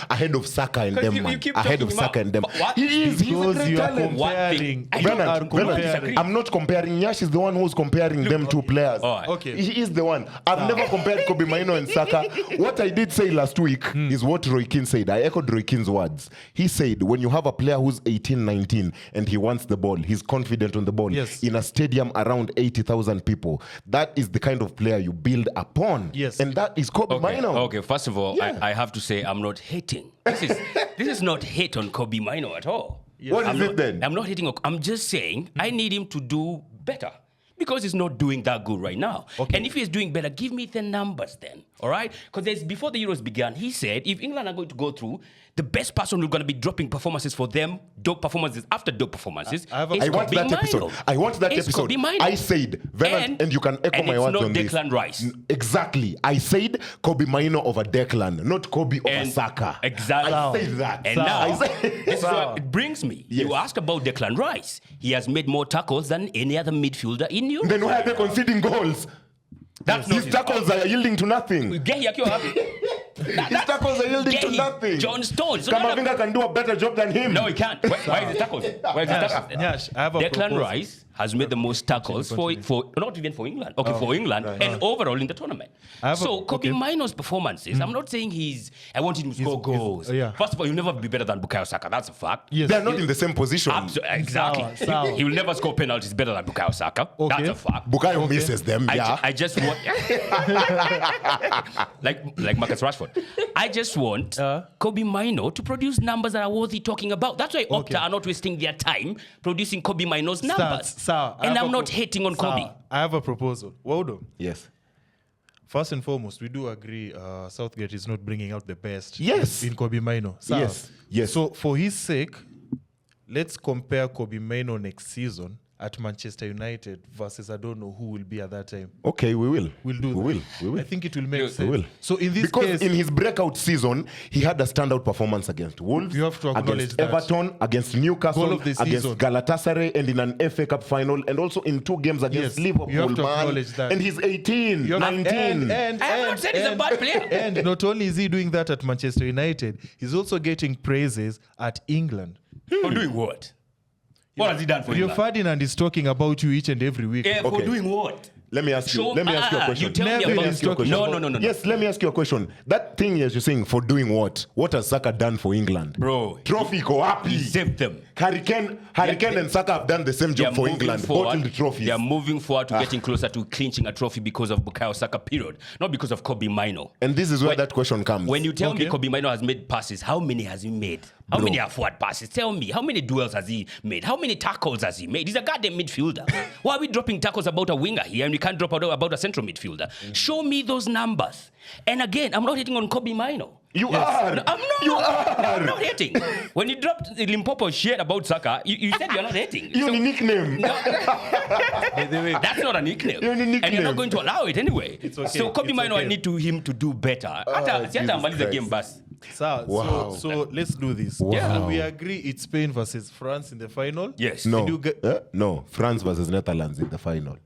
S3: ahead of Saka and them, man. Ahead of Saka and them. He is. He's a
S2: Because
S3: great
S2: you are
S3: talent.
S2: comparing.
S3: Bernard, I'm not comparing. Nyaassh is the one who's comparing them 2 players.
S2: Okay.
S3: He is the one. I've never compared Kobe Mainoo and Saka. What I did say last week is what Roy Keane said. I echoed Roy Keane's words. He said, when you have a player who's 18, 19, and he wants the ball, he's confident on the ball,
S2: Yes.
S3: in a stadium around 80,000 people, that is the kind of player you build upon.
S2: Yes.
S3: And that is Kobe Mainoo.
S1: Okay, first of all, I have to say I'm not hating. This is not hate on Kobe Mainoo at all.
S3: What is it then?
S1: I'm not hating. I'm just saying I need him to do better because he's not doing that good right now.
S2: Okay.
S1: And if he's doing better, give me the numbers then. All right? Because before the Euros began, he said if England are going to go through, the best person who's going to be dropping performances for them, dope performances after dope performances.
S3: I want that episode. I want that episode.
S1: Kobe Mainoo.
S3: I said, and you can echo my words on this.
S1: And it's not Declan Rice.
S3: Exactly. I said Kobe Mainoo over Declan, not Kobe over Saka.
S1: Exactly.
S3: I said that.
S1: And now, this is what it brings me.
S3: Yes.
S1: You ask about Declan Rice. He has made more tackles than any other midfielder in Europe.
S3: Then why are they conceding goals?
S1: That's
S3: His tackles are yielding to nothing. His tackles are yielding to nothing.
S1: John Stones.
S3: Kamavinga can do a better job than him.
S1: No, he can't. Why is his tackles? Why is his tackles?
S2: Nyaassh, I have a
S1: Declan
S2: proposal.
S1: Rice has made the most tackles for not even for England. Okay, for England and overall in the tournament. So Kobe Mainoo's performances, I'm not saying I want him to score goals. First of all, he'll never be better than Bukayo Saka. That's a fact.
S2: Yes.
S3: They're not in the same position.
S1: Exactly.
S2: Sawa.
S1: He will never score penalties better than Bukayo Saka.
S2: Okay.
S1: That's a fact.
S3: Bukayo misses them,
S1: I just want like Marcus Rashford. I just want Kobe Mainoo to produce numbers that are worthy talking about. That's why Opta are not wasting their time producing Kobe Mainoo's numbers. And I'm not hating on Kobe.
S2: I have a proposal. Waudo.
S3: Yes.
S2: First and foremost, we do agree Southgate is not bringing out the best in Kobe Mainoo.
S3: Yes.
S2: So for his sake, let's compare Kobe Mainoo next season at Manchester United versus I don't know who will be at that time.
S3: Okay, we will.
S2: We'll do that.
S3: We will.
S2: I think it will make sense.
S3: We will.
S2: So in this
S3: because
S2: case,
S3: in his breakout season, he had a standout performance against Wolves,
S2: You have to acknowledge
S3: against
S2: that.
S3: Everton, against Newcastle,
S2: Goal of the
S3: against
S2: season.
S3: Galatasaray, and in an FA Cup final, and also in 2 games against
S2: Yes,
S3: Liverpool.
S2: you have to
S3: man.
S2: acknowledge that.
S3: And he's 18,
S2: You have-
S3: 19.
S2: and
S1: I have not said he's a bad player.
S2: And not only is he doing that at Manchester United, he's also getting praises at England.
S1: For doing what? What has he done for
S2: Rio
S1: England?
S2: Ferdinand is talking about you each and every week.
S1: For
S3: Okay.
S1: doing what?
S3: Let me ask you. Let me ask you a question.
S1: You tell me
S2: Neville
S1: about
S2: is talking
S1: No.
S3: Yes, let me ask you a question. That thing as you're saying for doing what? What has Saka done for England?
S1: Bro,
S3: Trophy ko
S1: he
S3: wapi?
S1: saved them.
S3: Harry Kane and Saka have done the same job for England. Bottled trophies.
S1: They are moving forward to getting closer to clinching a trophy because of Bukayo Saka, period. Not because of Kobe Mainoo.
S3: And this is where that question comes.
S1: When you tell me Kobe Mainoo has made passes, how many has he made? How many are forward passes? Tell me. How many duels has he made? How many tackles has he made? He's a goddamn midfielder. Why are we dropping tackles about a winger here and we can't drop out about a central midfielder? Show me those numbers. And again, I'm not hitting on Kobe Mainoo.
S3: You are.
S1: No, I'm not.
S3: You are.
S1: I'm not hating. When you dropped the Limpopo shit about Saka, you said you're not hating.
S3: Your nickname.
S1: That's not a nickname.
S3: You're a nickname.
S1: And you're not going to allow it anyway.
S2: okay.
S1: So Kobe
S2: It's
S1: Mainoo,
S2: okay.
S1: I need him to do better.
S3: Jesus
S1: The game bus.
S3: Wow.
S2: So let's do this.
S3: Wow.
S2: We agree it's Spain versus France in the final.
S1: Yes.
S3: No.
S2: you get-
S3: No. France versus Netherlands in the final.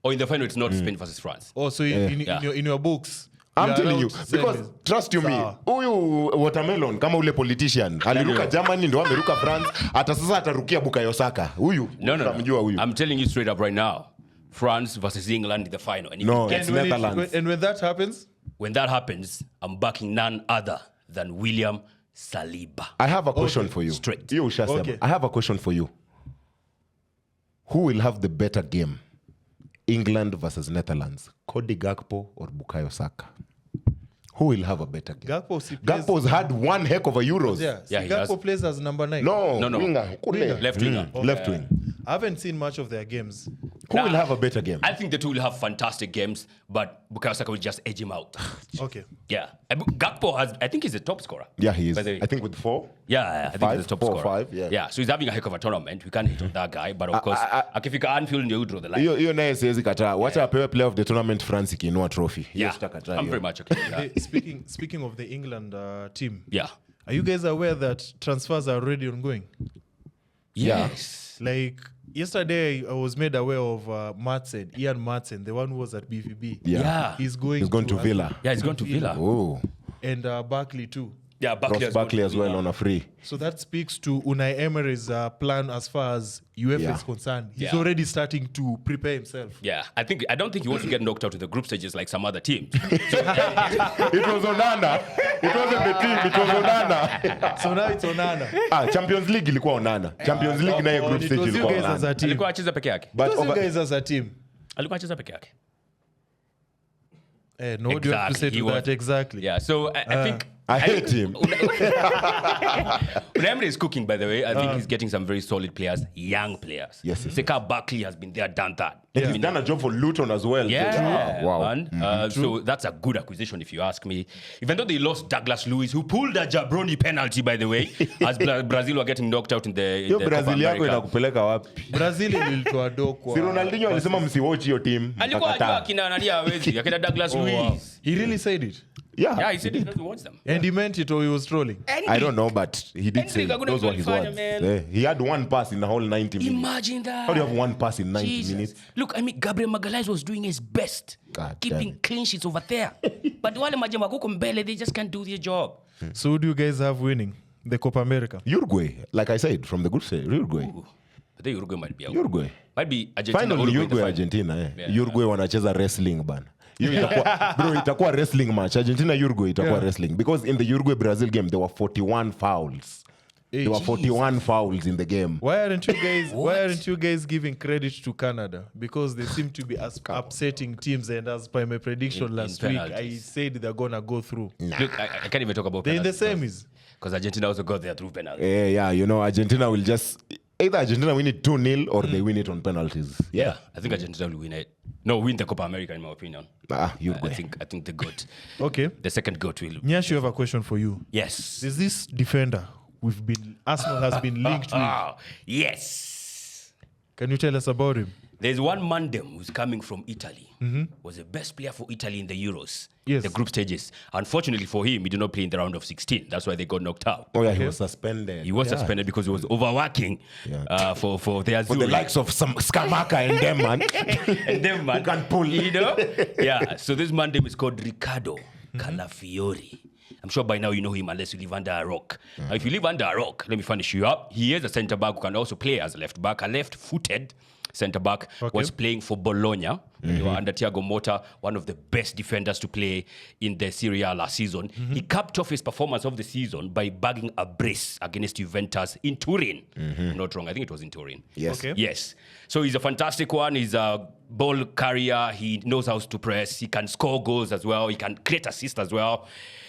S1: Or in the final, it's not Spain versus France.
S2: Oh, so in your books.
S3: I'm
S2: you are
S3: telling you,
S2: out
S3: because
S2: semis.
S3: trust you me,
S2: Sawa.
S3: huyu watermelon kama ule politician aliruka Germany ndo ameruka France, hata sasa atarukia Bukayo Saka. Huyu
S1: No.
S3: unamjua huyu.
S1: I'm telling you straight up right now. France versus England in the final. And if
S3: No,
S1: you
S3: it's
S1: get-
S3: Netherlands.
S2: And when that happens,
S1: when that happens, I'm backing none other than William Saliba.
S3: I have a question for you.
S1: Straight.
S3: You, Shasem,
S2: Okay.
S3: I have a question for you. Who will have the better game? England versus Netherlands. Cody Gakpo or Bukayo Saka? Who will have a better game? Gakpo's had one heck of a Euros.
S1: Yeah, he
S2: Gakpo
S1: has.
S2: plays as number 9.
S3: No.
S2: Winger.
S1: Left winger.
S3: Left wing.
S2: I haven't seen much of their games.
S3: Who will have a better game?
S1: I think the two will have fantastic games, but Bukayo Saka will just edge him out.
S2: Okay.
S1: Yeah. Gakpo has, I think he's the top scorer.
S3: Yeah, he is.
S1: By the way.
S3: I think with 4.
S1: Yeah, I think
S3: Five,
S1: he's the top
S3: 4 or
S1: scorer.
S3: 5, yeah.
S1: Yeah, so he's having a heck of a tournament. We can't hit on that guy, but of course, akifika Anfield ndio you draw the line.
S3: Hiyo naye siwezi kataa. Wacha apewe player of the tournament France ikiinua trophy. Hiyo
S1: Yeah,
S3: sitakataa
S1: I'm
S3: hiyo.
S1: very much okay. Yeah.
S2: Hey, speaking of the England team,
S1: Yeah.
S2: are you guys aware that transfers are already ongoing?
S1: Yes.
S2: Like yesterday, I was made aware of Ian Madsen, the one who was at BVB.
S1: Yeah.
S2: He's going
S3: to Villa.
S1: Yeah, he's going to Villa.
S3: Oh.
S2: And Barkley too.
S1: Yeah,
S3: Ross Barkley as well on a free.
S2: So that speaks to Unai Emery's plan as far as UEFA is concerned. He's
S1: Yeah.
S2: already starting to prepare himself.
S1: Yeah, I don't think he wants to get knocked out in the group stages like some other teams.
S3: It was Onana. It wasn't the team, it was Onana.
S2: So now it's Onana.
S3: Champions League ilikuwa Onana. Champions League naye group
S2: It
S3: stage
S2: was you
S3: ilikuwa
S2: guys as
S3: Onana.
S2: a team.
S1: Alikuwa acheza peke yake.
S3: But
S2: It was you
S3: over,
S2: guys as a team.
S1: Alikuwa acheza peke yake.
S2: No, what do you have to say
S1: Exactly,
S2: to
S1: he
S2: that?
S1: was-
S2: Exactly.
S1: Yeah, so I think
S3: I hate him.
S1: Unai Emery is cooking, by the way. I think he's getting some very solid players, young players.
S3: Yes, yes.
S1: Seka Barkley has been there, done that.
S3: And he's done a job for Luton as well.
S1: Yeah,
S3: Wow.
S1: man. So that's a good acquisition, if you ask me. Even though they lost Douglas Luiz, who pulled a Jabroni penalty, by the way, as Brazil were getting knocked out in the
S3: Hiyo
S1: Copa
S3: Brazil yako
S1: America.
S3: inakupeleka wapi?
S2: Brazil ilitoa do kwa.
S3: Si Ronaldinho alisema msiwatch hiyo team.
S1: Alikuwa ajua
S3: Mkakataa.
S1: akina nani hawezi, akina Douglas Luiz.
S2: He really said it.
S1: Yeah, he said he doesn't watch them.
S2: And he meant it or he was trolling.
S3: I don't know, but he did say
S1: Hendrick,
S3: those were his
S1: hakuna
S3: words.
S1: kufanya, man.
S3: He had one pass in the whole 90 minutes.
S1: Imagine that.
S3: How do you have one pass in 90
S1: Jesus.
S3: minutes?
S1: Look, I mean, Gabriel Magalhaes was doing his best,
S3: God
S1: keeping
S3: damn.
S1: clean sheets over there. But wale majema kuko mbele, they just can't do their job.
S2: So who do you guys have winning the Copa America?
S3: Uruguay, like I said, from the good side, Uruguay.
S1: I think Uruguay might be out.
S3: Uruguay.
S1: Might be Argentina.
S3: Finally,
S1: Uruguay in the
S3: Uruguay,
S1: final.
S3: Argentina.
S1: Yeah.
S3: Uruguay wanacheza wrestling bana. Hiyo itakuwa wrestling match. Argentina Uruguay itakuwa wrestling because in the Uruguay Brazil game there were 41 fouls. There were 41 fouls in the game.
S2: Why aren't you guys giving credit to Canada? Because they seem to be upsetting teams, and as per my prediction
S1: In
S2: last week, I
S1: penalties.
S2: said they're gonna go through.
S1: Look, I can't even talk about
S2: They're in the
S1: penalties
S2: semis.
S1: because Argentina also got there through penalties.
S3: Yeah, you know, Argentina will just either Argentina win it 2-0 or they win it on penalties.
S1: Yeah, I think Argentina will win it. No, win the Copa America in my opinion.
S3: Uruguay.
S1: I think the GOAT,
S2: Okay.
S1: the second GOAT will.
S2: Nyaassh, you have a question for you.
S1: Yes.
S2: There's this defender Arsenal has been linked with.
S1: Yes.
S2: Can you tell us about him?
S1: There's one Mandem who's coming from Italy. Was the best player for Italy in the Euros.
S2: Yes.
S1: The group stages. Unfortunately for him, he did not play in the round of 16. That's why they got knocked out.
S3: Oh yeah, he was suspended.
S1: He was suspended because he was overworking for the Azzurri.
S3: For the likes of some Skamaka and them, man.
S1: And then, man,
S3: Who can pull.
S1: you know? Yeah. So this man name is called Riccardo Calafiori. I'm sure by now you know him unless you live under a rock. Now, if you live under a rock, let me finish you up. He is a centre back who can also play as a left back, a left-footed centre back. Was playing for Bologna. They were under Thiago Motta, one of the best defenders to play in the Serie A last season. He capped off his performance of the season by bagging a brace against Juventus in Turin. Not wrong. I think it was in Turin.
S3: Yes.
S2: Okay.
S1: Yes. So he's a fantastic one. He's a ball carrier. He knows how to press. He can score goals as well. He can create assists as well.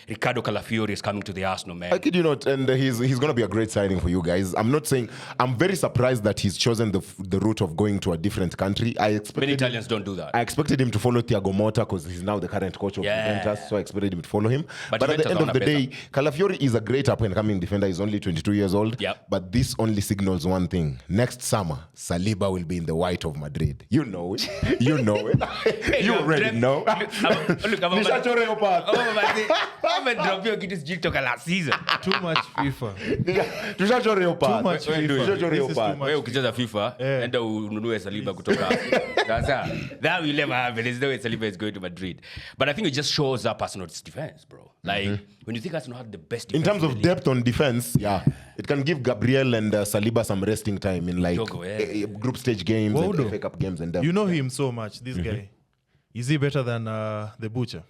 S1: Riccardo Calafiori is coming to the Arsenal, man.
S3: I kid you not, and he's going to be a great signing for you guys. I'm not saying, I'm very surprised that he's chosen the route of going to a different country.
S1: Many Italians don't do that.
S3: I expected him to follow Thiago Motta because he's now the current coach of Juventus, so I expected him to follow him.
S1: But
S3: But at the
S1: Juventus
S3: end of the
S1: are
S3: day, Calafiori is a great up-and-coming defender. He's only 22 years old.
S1: Yep.
S3: But this only signals one thing. Next summer, Saliba will be in the white of Madrid. You know it. You know it. You already know.
S1: Look, I'm
S3: Nishachore yo part.
S1: I'm a drop your kids toka last season.
S2: Too much FIFA.
S3: Tushachore yo part.
S2: Too much
S1: Wewe ndio.
S2: FIFA.
S3: Tushachore yo
S2: This is too
S3: part.
S2: much.
S1: Wewe ukicheza FIFA, enda ununue Saliba kutoka. Sasa, that will never happen. There's no way Saliba is going to Madrid. But I think it just shows up Arsenal's defense, bro. Like, when you think Arsenal had the best defense
S3: In terms
S1: the
S3: of
S1: league,
S3: depth on defense, it can give Gabriel and Saliba some resting time in like
S1: Togo, yeah.
S3: group stage games
S2: Waudo.
S3: and FA Cup games and them.
S2: You know him so much, this guy. Is he better than the Butcher?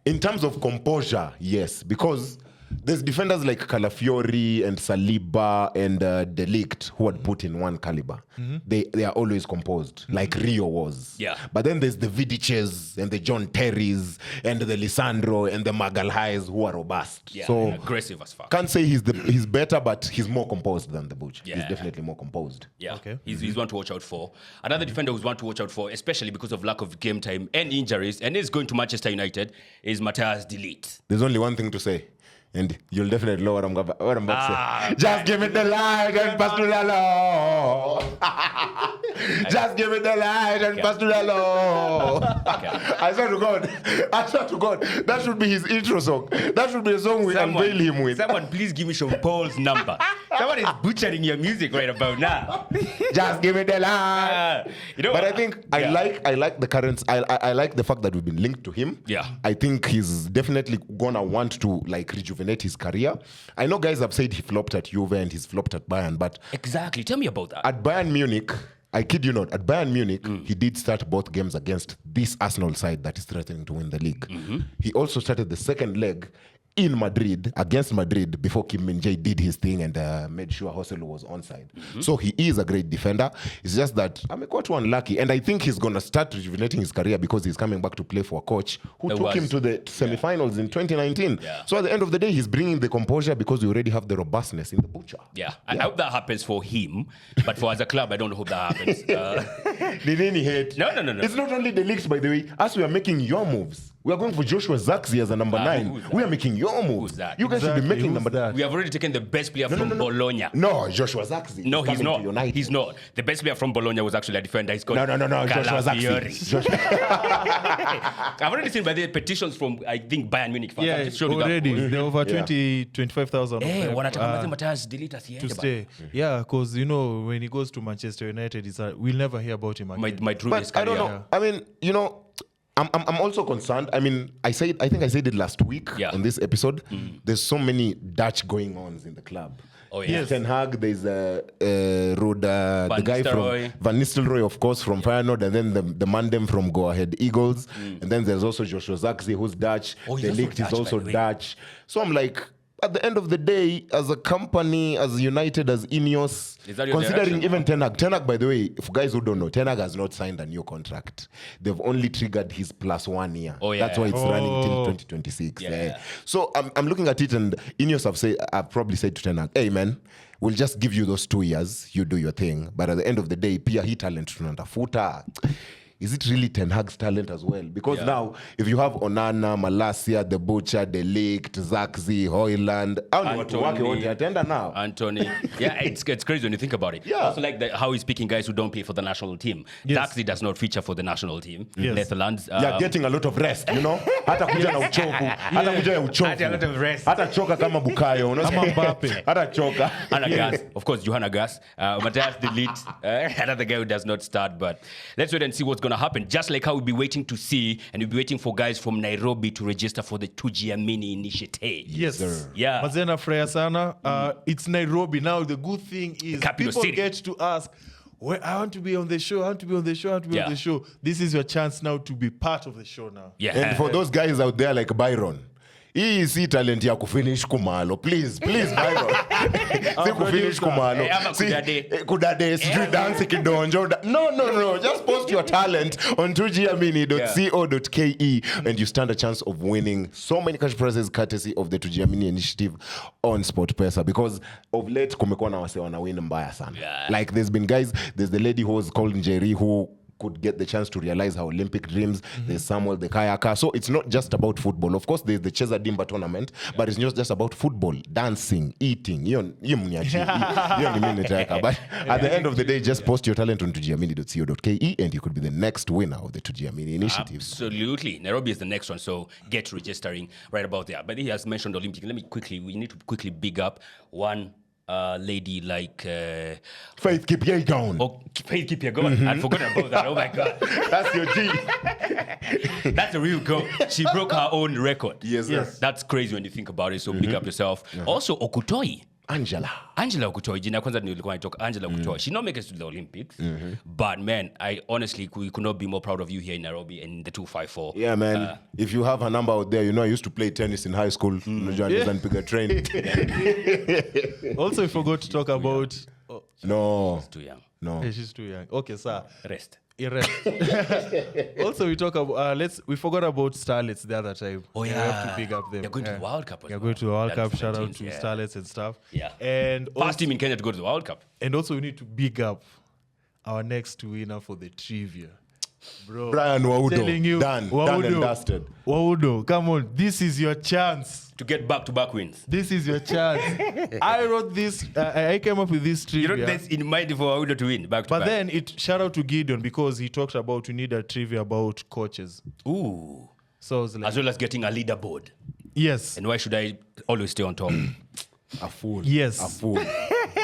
S3: In terms of composure, yes, because there's defenders like Calafiori and Saliba and Ligt who had put in one caliber. They are always composed, like Rio was.
S1: Yeah.
S3: But then there's the Vidiches and the John Terrys and the Lisandro and the Magalhaes who are robust.
S1: Yeah,
S3: So
S1: aggressive as fuck.
S3: can't say he's better, but he's more composed than the Butch.
S1: Yeah.
S3: He's definitely more composed.
S1: Yeah,
S2: Okay.
S1: he's one to watch out for. Another defender who's one to watch out for, especially because of lack of game time and injuries, and is going to Manchester United, is Matthias de Ligt.
S3: There's only one thing to say. And you'll definitely know what I'm about to say. Just give it the light and pass to the law. Just give it the light and pass to the law. I swear to God, that should be his intro song. That should be a song we unveil him with.
S1: Someone please give me Sean Paul's number. Someone is butchering your music right about now.
S3: Just give it the light. But I think I like the currents. I like the fact that we've been linked to him.
S1: Yeah.
S3: I think he's definitely gonna want to like rejuvenate his career. I know guys have said he flopped at Juve and he's flopped at Bayern, but
S1: Exactly. Tell me about that.
S3: at Bayern Munich, I kid you not, at Bayern Munich, he did start both games against this Arsenal side that is threatening to win the league. He also started the second leg in Madrid, against Madrid, before Kim Min-jae did his thing and made sure Joselu was onside. So he is a great defender. It's just that I'm quite unlucky. And I think he's going to start rejuvenating his career because he's coming back to play for a coach who took him to the semifinals in 2019.
S1: Yeah.
S3: So at the end of the day, he's bringing the composure because we already have the robustness in the butcher.
S1: Yeah, I hope that happens for him, but for as a club, I don't hope that happens.
S3: Did any hate?
S1: No.
S3: It's not only the leaks, by the way. As we are making your moves, we are going for Joshua Zirkzee as a number 9. We are making your moves.
S1: Who's that?
S3: You guys should be making number
S2: that?
S1: We have already taken the best player from Bologna.
S3: No, Joshua Zirkzee.
S1: No, he's
S3: coming
S1: not.
S3: to United.
S1: He's not. The best player from Bologna was actually a defender. He's called
S3: No. Joshua
S1: Calafiori.
S3: Zirkzee.
S1: I've already seen by the petitions from, I think, Bayern Munich fans. I've
S2: Yeah,
S1: just showed you that.
S2: already. There are over 25,000
S1: Hey, wanataka
S2: to
S1: Matthias de Ligt asiende bana.
S2: stay. Yeah, because, you know, when he goes to Manchester United, we'll never hear about him again.
S1: Might ruin his
S3: But I
S1: career.
S3: don't know. I mean, you know, I'm also concerned. I mean, I think I said it last week on this episode. There's so many Dutch going ons in the club.
S1: Oh, yeah.
S3: There's Ten Hag, there's Rode, the guy
S1: Nistelrooy.
S3: from Van Nistelrooy, of course, from Feyenoord, and then the Mandem from Go Ahead Eagles. And then there's also Joshua Zirkzee, who's Dutch.
S1: Oh, he's
S3: The
S1: also
S3: Ligt is
S1: Dutch,
S3: also
S1: by the way.
S3: Dutch. So I'm like, at the end of the day, as a company, as United, as Ineos,
S1: Is that your
S3: considering
S1: direction?
S3: even Ten Hag, by the way, for guys who don't know, Ten Hag has not signed a new contract. They've only triggered his plus 1 year.
S1: Oh, yeah.
S3: That's why it's running till 2026.
S1: Yeah.
S3: So I'm looking at it, and Ineos have probably said to Ten Hag, hey man, we'll just give you those 2 years, you do your thing. But at the end of the day, pia hii talent tunatafuta. Is it really Ten Hag's talent as well? Because now, if you have Onana, Malacia, The Butcher, The Ligt, Zirkzee, Hoyland,
S1: Anthony. Yeah, it's crazy when you think about it.
S3: Yeah.
S1: I also like how he's picking guys who don't play for the national team. Zirkzee does not feature for the national team. Netherlands.
S3: You're getting a lot of rest, you know? Hata kuja na uchovu. Hata kuja ya uchovu.
S1: Hata a lot of rest.
S3: Hata choka kama Bukayo.
S2: Kama Mbappe.
S3: Hata choka.
S1: Anna Gas, of course, Johanna Gas. Matthias de Ligt, another guy who does not start. But let's wait and see what's going to happen. Just like how we'll be waiting to see, and we'll be waiting for guys from Nairobi to register for the Tujiamini initiative.
S2: Yes.
S3: sir.
S2: Yeah. Mazena Freya Sana. It's Nairobi. Now, the good thing is
S1: Capital
S2: people
S1: city.
S2: get to ask, well, I want to be on the show. I want to be on the show. I want to be on the show. This is your chance now to be part of the show now.
S1: Yeah.
S3: And for those guys out there like Byron, hii si talent ya kufinish kumalo. Please Byron. Si kufinish kumalo.
S1: ama kudade.
S3: Kudade, sijui dance kidonjo. No. Just post your talent on tujiamini.co.ke and you stand a chance of winning so many cash prizes courtesy of the Tujiamini initiative on Sportpesa, because of late kumekuwa na wase wana win mbaya sana.
S1: Yeah.
S3: Like there's been guys, there's the lady who was called Njeri who could get the chance to realize her Olympic dreams. There's Samuel the kayaker. So it's not just about football. Of course, there's the Cheza Dimba tournament, but it's not just about football, dancing, eating. But at the end of the day, just post your talent on tujiamini.co.ke and you could be the next winner of the Tujiamini initiative.
S1: Absolutely. Nairobi is the next one, so get registering right about there. But he has mentioned Olympic. We need to quickly big up one lady like
S3: Faith Kipyegon.
S1: Oh, Faith Kipyegon. I'd forgotten about that. Oh my God.
S3: That's your G.
S1: That's a real goal. She broke her own record.
S3: Yes, sir.
S1: That's crazy when you think about it. So big up yourself. Also, Okutoi. Angela Okutoa, jina kwanza nilikuwa nitoka Angela Okutoa. She not make it to the Olympics, but man, I honestly we could not be more proud of you here in Nairobi and in the 254.
S3: Yeah, man. If you have a number out there, I used to play tennis in high school. Pick a train.
S2: Also, we forgot to talk about.
S3: No.
S1: She's too young.
S3: No.
S2: Hey, she's too young. Okay, sir.
S1: Rest.
S2: Also, we talk about we forgot about Starlets the other time.
S1: Oh yeah,
S2: we have to pick up them.
S1: They're going to the World Cup.
S2: They're going to the World
S1: That's
S2: Cup. Shout
S1: 17,
S2: out to Starlets and stuff.
S1: Yeah.
S2: And
S1: First team in Kenya to go to the World Cup.
S2: And also, we need to big up our next winner for the trivia. Bro,
S3: Brian Waudo.
S2: Telling you,
S3: Done and dusted.
S2: Waudo, come on. This is your chance.
S1: To get back-to-back wins.
S2: This is your chance. I wrote this. I came up with this trivia.
S1: You wrote this in mind for Waudo to win back-to-back.
S2: But then shout out to Gideon because he talked about we need a trivia about coaches.
S1: Ooh.
S2: So I was like,
S1: As well as getting a leaderboard.
S2: yes.
S1: And why should I always stay on top?
S3: A fool.
S2: Yes.
S3: A fool.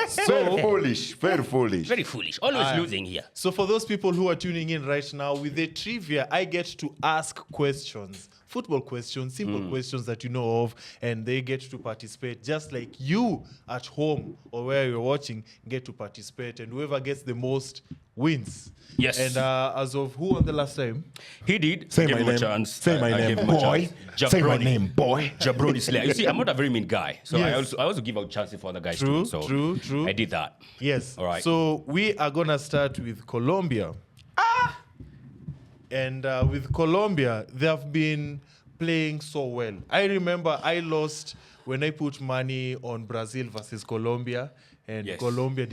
S3: So foolish. Very foolish.
S1: Very foolish. Always losing here.
S2: So for those people who are tuning in right now, with the trivia, I get to ask questions. Football questions, simple questions that you know of, and they get to participate just like you at home or where you're watching get to participate, and whoever gets the most wins.
S1: Yes.
S2: And as of who won the last time?
S1: He did.
S3: Say
S1: Give
S3: my
S1: him a
S3: name.
S1: chance.
S3: Say my
S1: I
S3: name,
S1: gave him a
S3: boy.
S1: chance.
S3: Say my
S1: Jabroni.
S3: name, boy.
S1: Jabroni Slayer. You see, I'm not a very mean guy. So
S2: Yes.
S1: I also give out chances for other guys
S2: True,
S1: too. So
S2: true.
S1: I did that.
S2: Yes.
S1: All right.
S2: So we are going to start with Colombia. And with Colombia, they have been playing so well. I remember I lost when I put money on Brazil versus Colombia, and
S1: Yes.
S2: Colombia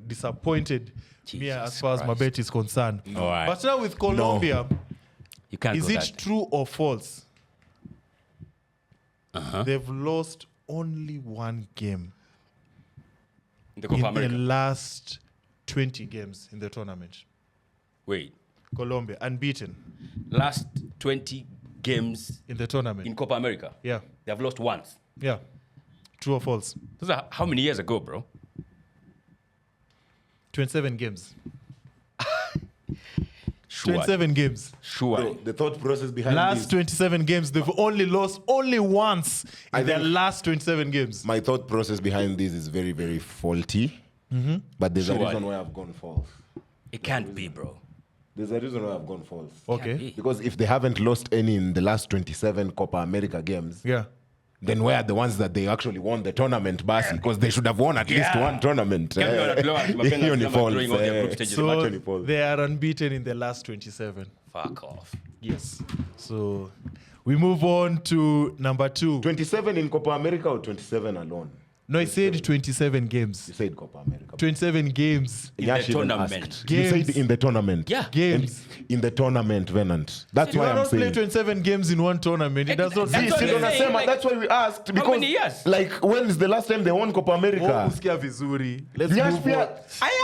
S2: disappointed me
S1: Jesus
S2: as far as my
S1: Christ.
S2: bet is concerned.
S1: All right.
S2: But now with Colombia,
S1: You can't
S2: is
S1: go
S2: it
S1: that.
S2: true or false? They've lost only one game
S1: In the Copa
S2: in
S1: America.
S2: the last 20 games in the tournament.
S1: Wait.
S2: Colombia, unbeaten
S1: Last 20 games
S2: in the tournament.
S1: in Copa America.
S2: Yeah,
S1: They have lost once.
S2: yeah. True or false?
S1: Those are how many years ago, bro?
S2: 27 games.
S1: Sure.
S2: 27 games.
S1: Sure.
S3: Bro, the thought process behind
S2: Last
S3: this.
S2: 27 games, they've only lost only once
S3: I
S2: in their
S3: think-
S2: last 27 games.
S3: My thought process behind this is very, very faulty. But there's a
S1: Sure.
S3: reason why I've gone false.
S1: It can't be, bro.
S3: There's a reason why I've gone false.
S2: Okay.
S1: be.
S3: Because if they haven't lost any in the last 27 Copa America games,
S2: Yeah.
S3: then where are the ones that they actually won the tournament, Basi? Because they should have won at least one tournament.
S1: Kama wanatolewa mapema
S3: Hiyo ni
S1: kama
S3: false,
S1: drawing out their group stages.
S2: So
S3: actually false.
S2: they are unbeaten in the last 27.
S1: Fuck off.
S2: Yes. So we move on to number 2.
S3: 27 in Copa America or 27 alone?
S2: No, I said 27
S3: You
S2: games.
S3: said Copa America.
S2: 27 games.
S1: In the
S3: Nyaassh even
S1: tournament.
S3: asked. You said in the tournament.
S1: Yeah.
S2: Games.
S3: In the tournament, Venant. That's
S2: You
S3: why I'm
S2: cannot play
S3: saying.
S2: 27 games in one tournament. It does not
S1: That's
S2: make
S1: what
S3: See,
S1: I'm
S2: sense.
S1: saying, like,
S3: that's why we asked. Because,
S1: many years?
S3: like, when is the last time they won Copa America?
S2: Usikia vizuri. Let's
S3: Nyaassh
S2: move
S3: pia-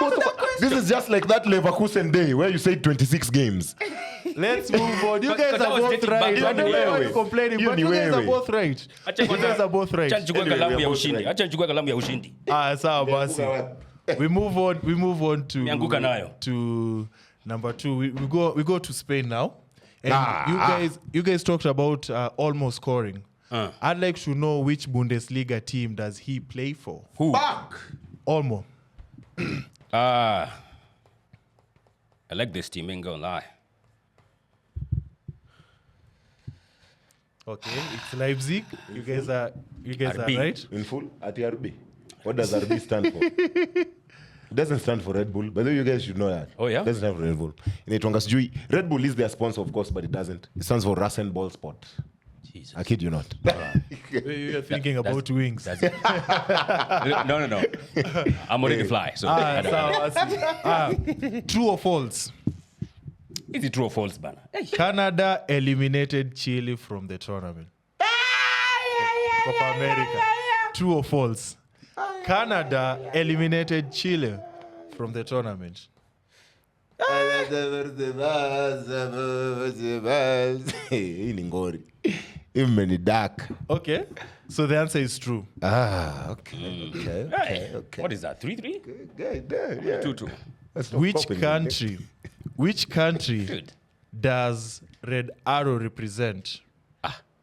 S2: on.
S3: This is just like that Leverkusen day where you said 26 games.
S2: Let's move on. You guys
S1: Because I
S2: are
S1: was
S2: both
S1: dating
S2: right.
S1: back
S2: I don't know
S3: then.
S2: why you're complaining,
S3: You
S2: but
S3: ni
S2: you guys are
S3: wewe.
S2: both right.
S1: Acha
S2: You guys are both right.
S1: Acha nichukue
S3: Anyway,
S1: kalamu
S3: we
S1: ya
S3: are both
S1: ushindi.
S3: right.
S1: Acha nichukue kalamu ya ushindi.
S2: Sawa basi. We move on
S1: Nianguka nayo.
S2: to number 2. We go to Spain now. And
S3: Ah.
S2: you guys talked about almost scoring. I'd like to know which Bundesliga team does he play for?
S1: Who?
S3: Back!
S2: Olmo.
S1: I like this team, ain't gonna lie.
S2: Okay, it's Leipzig. You guys are
S1: RB.
S2: right.
S3: In full, at RB. What does RB stand for? It doesn't stand for Red Bull. By the way, you guys should know that.
S1: Oh, yeah?
S3: It doesn't stand for Red Bull. Inaitwanga sijui. Red Bull is their sponsor, of course, but it doesn't. It stands for Russ and Ball Sport.
S1: Jesus.
S3: I kid you not.
S2: You're thinking about wings.
S1: That's it. No. I'm already fly. So
S2: True or false?
S1: is it true or false, man? Hey.
S2: Canada eliminated Chile from the tournament. Copa America. True or false? Canada eliminated Chile from the tournament.
S3: Hii ni ngori. Hii mmenidak.
S2: Okay, so the answer is true.
S3: Okay.
S1: Hey. What is that? 3-3?
S3: Good, yeah.
S1: 2-2.
S3: Let's stop copying.
S2: Which country
S1: Good.
S2: does Red Arrow represent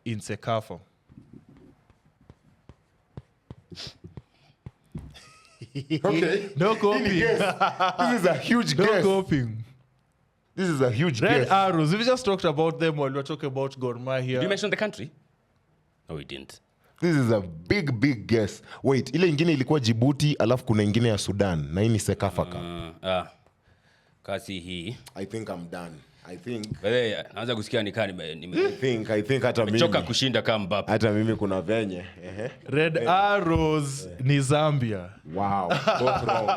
S2: in Cecafa?
S3: Okay.
S2: No coping.
S3: This is a huge
S2: No
S3: guess.
S2: coping.
S3: This is a huge
S2: Red
S3: guess.
S2: Arrows. We just talked about them while we were talking about Gor Mahia.
S1: Did you mention the country? No, we didn't.
S3: This is a big guess. Wait, ile ingine ilikuwa Djibouti, alafu kuna ingine ya Sudan. Na hii ni Cecafa Cup.
S1: Kasi hii.
S3: I think I'm done. I think
S1: naanza kusikia nikaa
S3: I think hata mimi.
S1: Choka kushinda kama Mbappe.
S3: Hata mimi kuna venye.
S2: Red Arrows ni Zambia.
S3: Wow. Both wrong.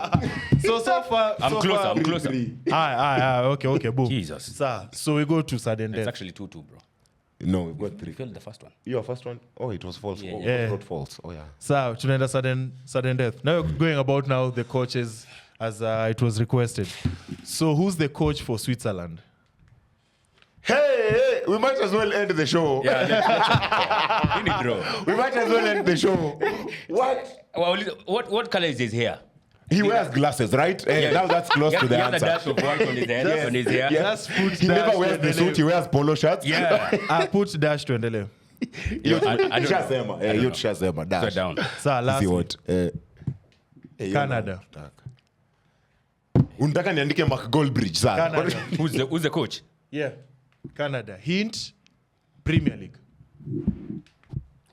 S2: So far
S1: I'm closer.
S2: Okay, boom.
S1: Jesus.
S2: So we go to sudden
S1: It's
S2: death.
S1: actually 2-2, bro.
S3: No, we've got 3.
S1: You failed the first one.
S3: Your first one? Oh, it was false.
S1: Yeah,
S3: Oh,
S2: yeah.
S3: it was not false. Oh, yeah.
S2: So tunaenda sudden death. Now we're going about now the coaches as it was requested. So who's the coach for Switzerland?
S3: Hey, we might as well end the show.
S1: Yeah, you need draw.
S3: We might as well end the show. What?
S1: Well, what color is his hair?
S3: He wears glasses, right? Hey, now that's close to the
S1: He has a
S3: answer.
S1: dash of white on his head. On his hair.
S2: Just put
S3: He
S2: dash
S3: never wears the
S2: tuendelee.
S3: suit, he wears polo shirts.
S1: Yeah.
S2: I put dash to endele.
S1: I don't know.
S3: You Shazema, dash.
S1: Sit down.
S2: So last
S3: See what?
S2: Canada.
S3: Unataka niandike Mark Goldbridge sana.
S2: Canada.
S1: Who's the coach?
S2: Yeah. Canada. Hint Premier League.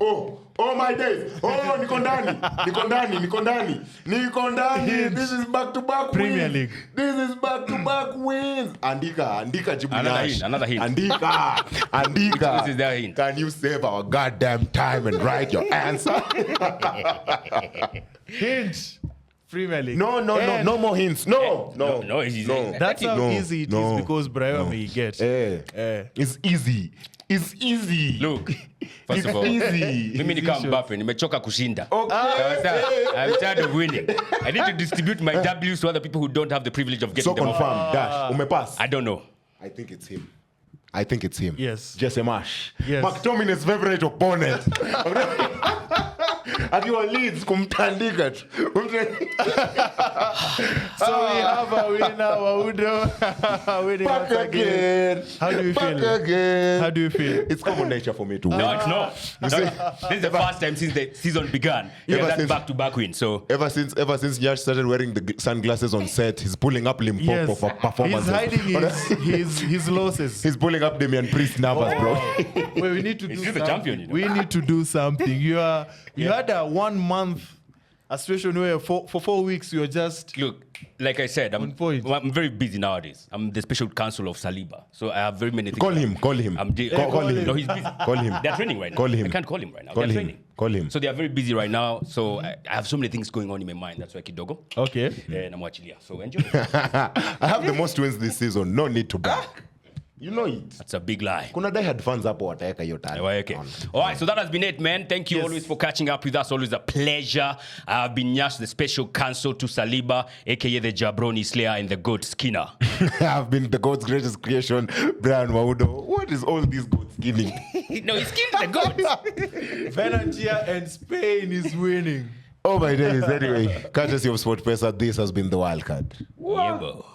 S3: Oh my days. Oh, niko ndani. This is back to back
S2: Premier
S3: wins.
S2: League.
S3: This is back to back wins. Andika jibu Nyaassh.
S1: Another hint.
S3: Andika.
S1: This is their hint.
S3: Can you save our goddamn time and write your answer?
S2: Hint Premier League.
S3: No more hints. No.
S1: It's easy.
S2: That's how
S3: No,
S2: easy it
S3: no,
S2: is because Brian may get.
S3: It's easy.
S1: Look, first of all,
S3: easy.
S1: mimi ni kama Mbappe, nimechoka kushinda.
S3: Okay.
S1: I'm tired of winning. I need to distribute my W's to other people who don't have the privilege of getting
S3: So
S1: them.
S3: confirmed. Dash. Umepass.
S1: I don't know.
S3: I think it's him.
S2: Yes.
S3: Jesse Marsh.
S2: Yes.
S3: McTominay's favorite opponent. At your Leeds, kumtandika tu.
S2: So we have a winner, Waudo. Winning
S3: Back
S2: once again.
S3: again.
S2: How do you
S3: Back
S2: feel?
S3: again.
S2: How do you feel?
S3: It's common nature for me to win.
S1: No, it's not. This is the first time since the season began.
S3: Ever
S1: That
S3: since-
S1: back-to-back win. So
S3: Ever since Nyaassh started wearing the sunglasses on set, he's pulling up Limpopo for
S2: He's
S3: performances.
S2: hiding his losses.
S3: He's pulling up Damian Priest numbers, bro.
S2: Wait, we need to do
S1: He's the
S2: something.
S1: champion, you know.
S2: We need to do something. You had a 1 month a situation where for 4 weeks you're just
S1: look, like I said,
S2: On point.
S1: I'm very busy nowadays. I'm the special counsel of Saliba, so I have very many things.
S3: Call him.
S1: Call
S3: Call him.
S1: No, he's busy.
S3: Call him.
S1: They're training right now.
S3: Call him.
S1: I can't call him right now.
S3: Call
S1: They're
S3: him.
S1: training.
S3: Call him.
S1: So they are very busy right now. So I have so many things going on in my mind. That's why kidogo.
S2: okay.
S1: Namwachilia. So enjoy.
S3: I have the most wins this season. No need to brag. You know it.
S1: That's a big lie.
S3: Kuna diehard fans hapo wataweka hiyo tani.
S1: Okay. All right, so that has been it, man. Thank you
S2: Yes.
S1: always for catching up with us. Always a pleasure. I've been Nyaassh, the special counsel to Saliba, aka the Jabroni Slayer and the Goat Skinner.
S3: I've been the God's greatest creation, Brian Waudo. What is all this goat skinning?
S1: No, he skinned the goat.
S2: Venantia and Spain is winning.
S3: Oh my days. Anyway, courtesy of Sportpesa, this has been the wild card.
S1: Yeah, bro.